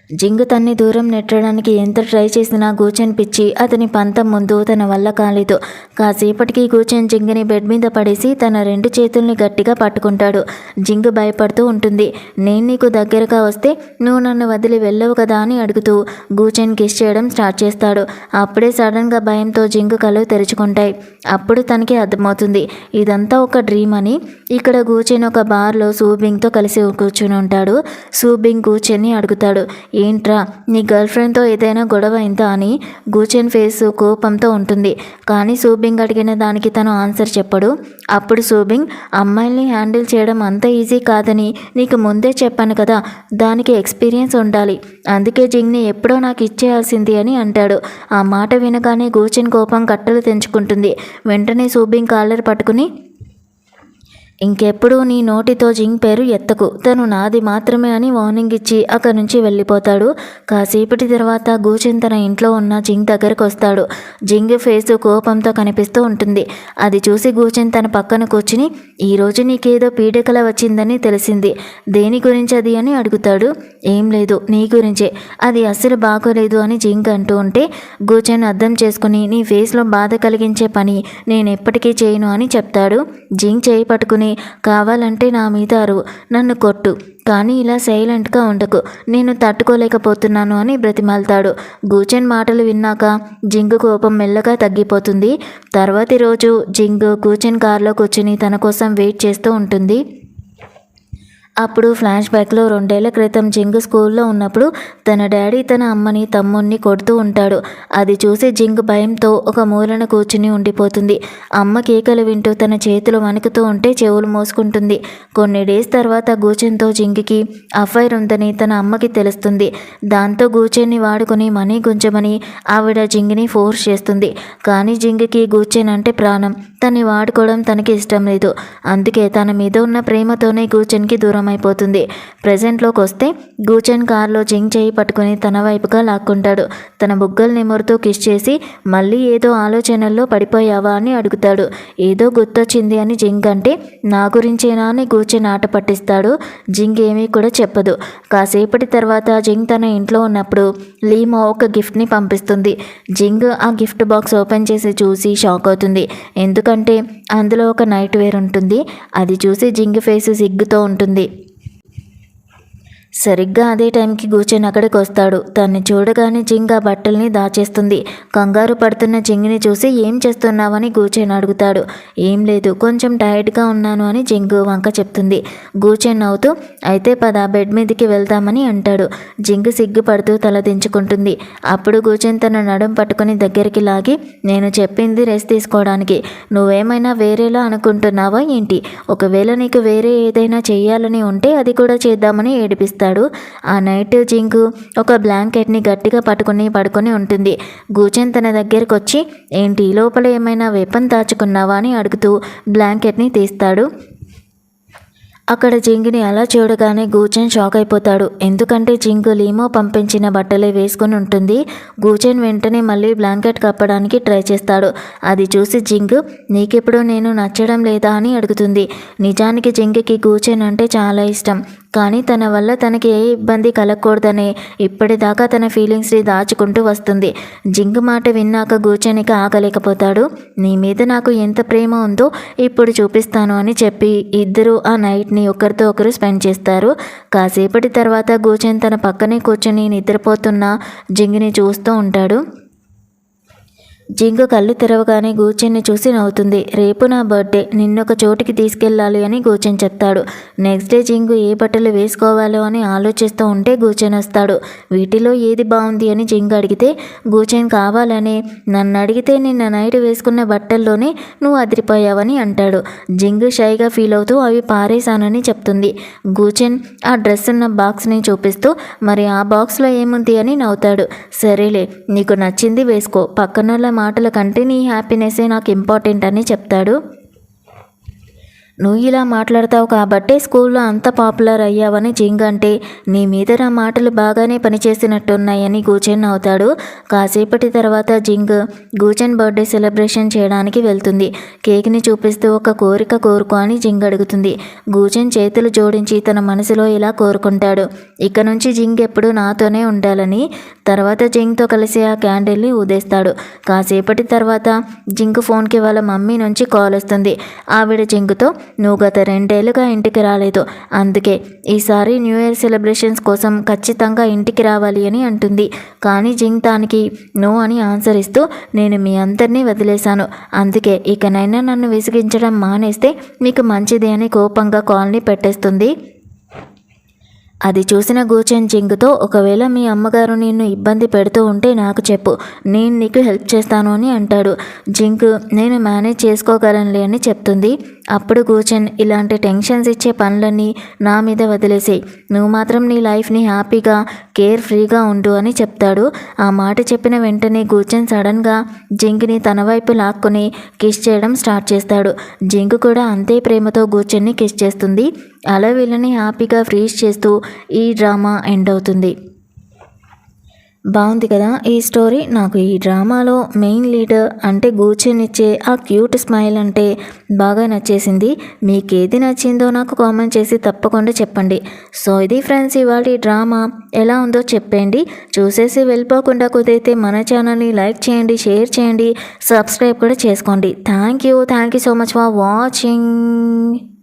జింగ్ తన్ని దూరం నెట్టడానికి ఎంత ట్రై చేసినా గూచెన్ పిచ్చి అతని పంతం ముందు తన వల్ల కాలేదు. కాసేపటికి గూచెన్ జింగ్ని బెడ్ మీద పడేసి తన 2 చేతుల్ని గట్టిగా పట్టుకుంటాడు. జింగ్ భయపడుతూ ఉంటుంది. నేను నీకు దగ్గరగా వస్తే నువ్వు నన్ను వదిలి వెళ్ళవు కదా అని అడుగుతూ గూచెన్ కిస్ చేయడం స్టార్ట్ చేస్తాడు. అప్పుడే సడన్గా భయంతో జింగ్ కళ్ళు తెరుచుకుంటాయి. అప్పుడు తనకి అర్థమవుతుంది ఇదంతా ఒక డ్రీమ్ అని. ఇక్కడ గూచెన్ ఒక బార్లో సూబింగ్తో కలిసి కూర్చుని ఉంటాడు. సూబింగ్ గూచెన్ని అడుగుతాడు, ఏంట్రా నీ గర్ల్ ఫ్రెండ్తో ఏదైనా గొడవ అయిందా అని గూచెన్ ఫేస్ కోపంతో ఉంటుంది. కానీ సూబింగ్ అడిగిన దానికి తను ఆన్సర్ చెప్పడు. అప్పుడు సూబింగ్, అమ్మాయిల్ని హ్యాండిల్ చేయడం అంత ఈజీ కాదని నీకు ముందే చెప్పాను కదా, దానికి ఎక్స్పీరియన్స్ ఉండాలి, అందుకే జింగ్ని ఎప్పుడో నాకు ఇచ్చేయాల్సింది అని అంటాడు. ఆ మాట వినగానే గూచెన్ కోపం కట్టలు తెంచుకుంటుంది. వెంటనే సూబింగ్ కాలర్ పట్టుకుని, ఇంకెప్పుడు నీ నోటితో జింగ్ పేరు ఎత్తకు, తను నాది మాత్రమే అని వార్నింగ్ ఇచ్చి అక్కడి నుంచి వెళ్ళిపోతాడు. కాసేపటి తర్వాత గూచెన్ తన ఇంట్లో ఉన్న జింగ్ దగ్గరకు వస్తాడు. జింగ్ ఫేస్ కోపంతో కనిపిస్తూ ఉంటుంది. అది చూసి గూచెన్ తన పక్కన కూర్చుని, ఈరోజు నీకేదో పీడకల వచ్చిందని తెలిసింది, దేని గురించి అది అని అడుగుతాడు. ఏం లేదు, నీ గురించే, అది అస్సలు బాగోలేదు అని జింగ్ అంటూ ఉంటే గూచెన్ అర్థం చేసుకుని, నీ ఫేస్లో బాధ కలిగించే పని నేను ఎప్పటికీ చేయను అని చెప్తాడు. జింగ్ చేయి పట్టుకుని, కావాలంటే నా మీద అరువు, నన్ను కొట్టు, కానీ ఇలా సైలెంట్గా ఉండకు, నేను తట్టుకోలేకపోతున్నాను అని బ్రతిమాలుతాడు. గూచెన్ మాటలు విన్నాక జింగ్ కోపం మెల్లగా తగ్గిపోతుంది. తర్వాతి రోజు జింగ్ గూచెన్ కారులో కూర్చుని తన కోసం వెయిట్ చేస్తూ ఉంటుంది. అప్పుడు ఫ్లాష్ బ్యాక్లో 2 ఏళ్ల క్రితం జింగ్ స్కూల్లో ఉన్నప్పుడు తన డాడీ తన అమ్మని తమ్ముణ్ణి కొడుతూ ఉంటాడు. అది చూసి జింగ్ భయంతో ఒక మూలన కూర్చుని ఉండిపోతుంది. అమ్మ కేకలు వింటూ తన చేతులు వణుకుతూ ఉంటే చెవులు మోసుకుంటుంది. కొన్ని డేస్ తర్వాత గూచెన్తో జింగ్కి అఫైర్ ఉందని తన అమ్మకి తెలుస్తుంది. దాంతో గూచెన్ని వాడుకొని మనీ గుంజమని ఆవిడ జింగ్ని ఫోర్స్ చేస్తుంది. కానీ జింగ్కి గూచెన్ అంటే ప్రాణం, తన్ని వాడుకోవడం తనకి ఇష్టం లేదు. అందుకే తన మీద ఉన్న ప్రేమతోనే గూచెన్కి దూరం అయిపోతుంది. ప్రెజెంట్లోకి వస్తే గూచెన్ కార్లో జింగ్ చేయి పట్టుకుని తన వైపుగా లాక్కుంటాడు. తన బుగ్గలు నిమురుతూ కిస్ చేసి, మళ్ళీ ఏదో ఆలోచనల్లో పడిపోయావా అని అడుగుతాడు. ఏదో గుర్తొచ్చింది అని జింగ్ అంటే, నా గురించేనా అని గూచెన్ ఆట పట్టిస్తాడు. జింగ్ ఏమీ కూడా చెప్పదు. కాసేపటి తర్వాత జింగ్ తన ఇంట్లో ఉన్నప్పుడు లీమో ఒక గిఫ్ట్ని పంపిస్తుంది. జింగ్ ఆ గిఫ్ట్ బాక్స్ ఓపెన్ చేసి చూసి షాక్ అవుతుంది. ఎందుకంటే అందులో ఒక నైట్ వేర్ ఉంటుంది. అది చూసి జింగ్ ఫేస్ సిగ్గుతో ఉంటుంది. సరిగ్గా అదే టైంకి గూచెన్ అక్కడికి వస్తాడు. తన్ని చూడగానే జింగ్ ఆ బట్టల్ని దాచేస్తుంది. కంగారు పడుతున్న జింగ్ని చూసి, ఏం చేస్తున్నావని గూచెన్ అడుగుతాడు. ఏం లేదు, కొంచెం టైర్డ్గా ఉన్నాను అని జింగ్ వంక చెప్తుంది. గూచెన్ నవ్వుతూ, అయితే పద బెడ్ మీదకి వెళ్దామని అంటాడు. జింగ్ సిగ్గుపడుతూ తల దించుకుంటుంది. అప్పుడు గూచెన్ తన నడుం పట్టుకుని దగ్గరికి లాగి, నేను చెప్పింది రెస్ట్ తీసుకోవడానికి, నువ్వేమైనా వేరేలా అనుకుంటున్నావా ఏంటి? ఒకవేళ నీకు వేరే ఏదైనా చేయాలని ఉంటే అది కూడా చేద్దామని ఏడిపిస్తాడు. ఆ నైట్ జింగ్ ఒక బ్లాంకెట్ని గట్టిగా పడుకొని ఉంటుంది. గూచెన్ తన దగ్గరకు వచ్చి, ఏంటి లోపల ఏమైనా వెపన్ దాచుకున్నావా అని అడుగుతూ బ్లాంకెట్ని తీస్తాడు. అక్కడ జింగ్ని అలా చూడగానే గూచెన్ షాక్ అయిపోతాడు. ఎందుకంటే జింగ్ లీమో పంపించిన బట్టలే వేసుకుని ఉంటుంది. గూచెన్ వెంటనే మళ్ళీ బ్లాంకెట్ కప్పడానికి ట్రై చేస్తాడు. అది చూసి జింగ్, నీకెప్పుడు నేను నచ్చడం లేదా అని అడుగుతుంది. నిజానికి జింగ్కి గూచెన్ అంటే చాలా ఇష్టం. కానీ తన వల్ల తనకి ఏ ఇబ్బంది కలగకూడదనే ఇప్పటిదాకా తన ఫీలింగ్స్ని దాచుకుంటూ వస్తుంది. జింగ్ మాట విన్నాక గూచెన్ ఇక ఆగలేకపోతాడు. నీ మీద నాకు ఎంత ప్రేమ ఉందో ఇప్పుడు చూపిస్తాను అని చెప్పి ఇద్దరు ఆ నైట్ని ఒకరితో ఒకరు స్పెండ్ చేస్తారు. కాసేపటి తర్వాత గూచెన్ తన పక్కనే కూర్చొని నిద్రపోతున్న జింగ్ని చూస్తూ ఉంటాడు. జింగ్ కళ్ళు తెరవగానే గూచెన్ని చూసి నవ్వుతుంది. రేపు నా బర్త్డే, నిన్నొక చోటికి తీసుకెళ్ళాలి అని గూచెన్ చెప్తాడు. నెక్స్ట్ డే జింగ్ ఏ బట్టలు వేసుకోవాలో అని ఆలోచిస్తూ ఉంటే గూచెన్ వస్తాడు. వీటిలో ఏది బాగుంది అని జింగ్ అడిగితే గూచెన్ కావాలని, నన్ను అడిగితే నిన్న నైట్ వేసుకున్న బట్టల్లోనే నువ్వు అదిరిపోయావని అంటాడు. జింగ్ షైగా ఫీల్ అవుతూ అవి పారేశానని చెప్తుంది. గూచెన్ ఆ డ్రెస్ ఉన్న బాక్స్ని చూపిస్తూ, మరి ఆ బాక్స్లో ఏముంది అని నవ్వుతాడు. సరేలే, నీకు నచ్చింది వేసుకో, పక్కన మాటల కంటే నీ హ్యాపీనెస్సే నాకు ఇంపార్టెంట్ అని చెప్తాడు. నువ్వు ఇలా మాట్లాడతావు కాబట్టే స్కూల్లో అంత పాపులర్ అయ్యావని జింగ్ అంటే, నీ మీద నా మాటలు బాగానే పనిచేసినట్టున్నాయని గూచెన్ అవుతాడు. కాసేపటి తర్వాత జింగ్ గూచెన్ బర్త్డే సెలబ్రేషన్ చేయడానికి వెళ్తుంది. కేక్ని చూపిస్తూ ఒక కోరిక కోరుకో అని జింగ్ అడుగుతుంది. గూచెన్ చేతులు జోడించి తన మనసులో ఇలా కోరుకుంటాడు, ఇక నుంచి జింగ్ ఎప్పుడు నాతోనే ఉండాలని. తర్వాత జింగ్తో కలిసి ఆ క్యాండిల్ని ఊదేస్తాడు. కాసేపటి తర్వాత జింగ్ ఫోన్కి వాళ్ళ మమ్మీ నుంచి కాల్ వస్తుంది. ఆవిడ జింగ్తో, నువ్వు గత 2 ఏళ్ళుగా ఇంటికి రాలేదు, అందుకే ఈసారి న్యూ ఇయర్ సెలబ్రేషన్స్ కోసం ఖచ్చితంగా ఇంటికి రావాలి అని అంటుంది. కానీ జింగ్ దానికి నో అని ఆన్సర్ ఇస్తూ, నేను మీ అందరినీ వదిలేశాను, అందుకే ఇకనైనా నన్ను విసిగించడం మానేస్తే మీకు మంచిది అని కోపంగా కాల్ని పెట్టేస్తుంది. అది చూసిన గూచెన్ జింగ్తో, ఒకవేళ మీ అమ్మగారు నిన్ను ఇబ్బంది పెడుతూ ఉంటే నాకు చెప్పు, నేను నీకు హెల్ప్ చేస్తాను అని అంటాడు. జింగ్ నేను మేనేజ్ చేసుకోగలనులే అని చెప్తుంది. అప్పుడు గూచెన్, ఇలాంటి టెన్షన్స్ ఇచ్చే పనులన్నీ నా మీద వదిలేసేయి, నువ్వు మాత్రం నీ లైఫ్ని హ్యాపీగా కేర్ ఫ్రీగా ఉండు అని చెప్తాడు. ఆ మాట చెప్పిన వెంటనే గూచెన్ సడన్గా జింగ్ని తన వైపు లాక్కుని కిస్ చేయడం స్టార్ట్ చేస్తాడు. జింగ్ కూడా అంతే ప్రేమతో గూచెన్ని కిస్ చేస్తుంది. అలా వీళ్ళని హ్యాపీగా ఫ్రీజ్ చేస్తూ ఈ డ్రామా ఎండ్ అవుతుంది. బాగుంది కదా ఈ స్టోరీ. నాకు ఈ డ్రామాలో మెయిన్ లీడర్ అంటే గూచెన్ ఇచ్చే ఆ క్యూట్ స్మైల్ అంటే బాగా నచ్చేసింది. మీకు ఏది నచ్చిందో నాకు కామెంట్ చేసి తప్పకుండా చెప్పండి. సో ఇది ఫ్రెండ్స్ ఇవాళ డ్రామా ఎలా ఉందో చెప్పండి. చూసేసి వెళ్ళిపోకుండా కుదిరితే మన ఛానల్ని లైక్ చేయండి, షేర్ చేయండి, సబ్స్క్రైబ్ కూడా చేసుకోండి. Thank you so much for watching.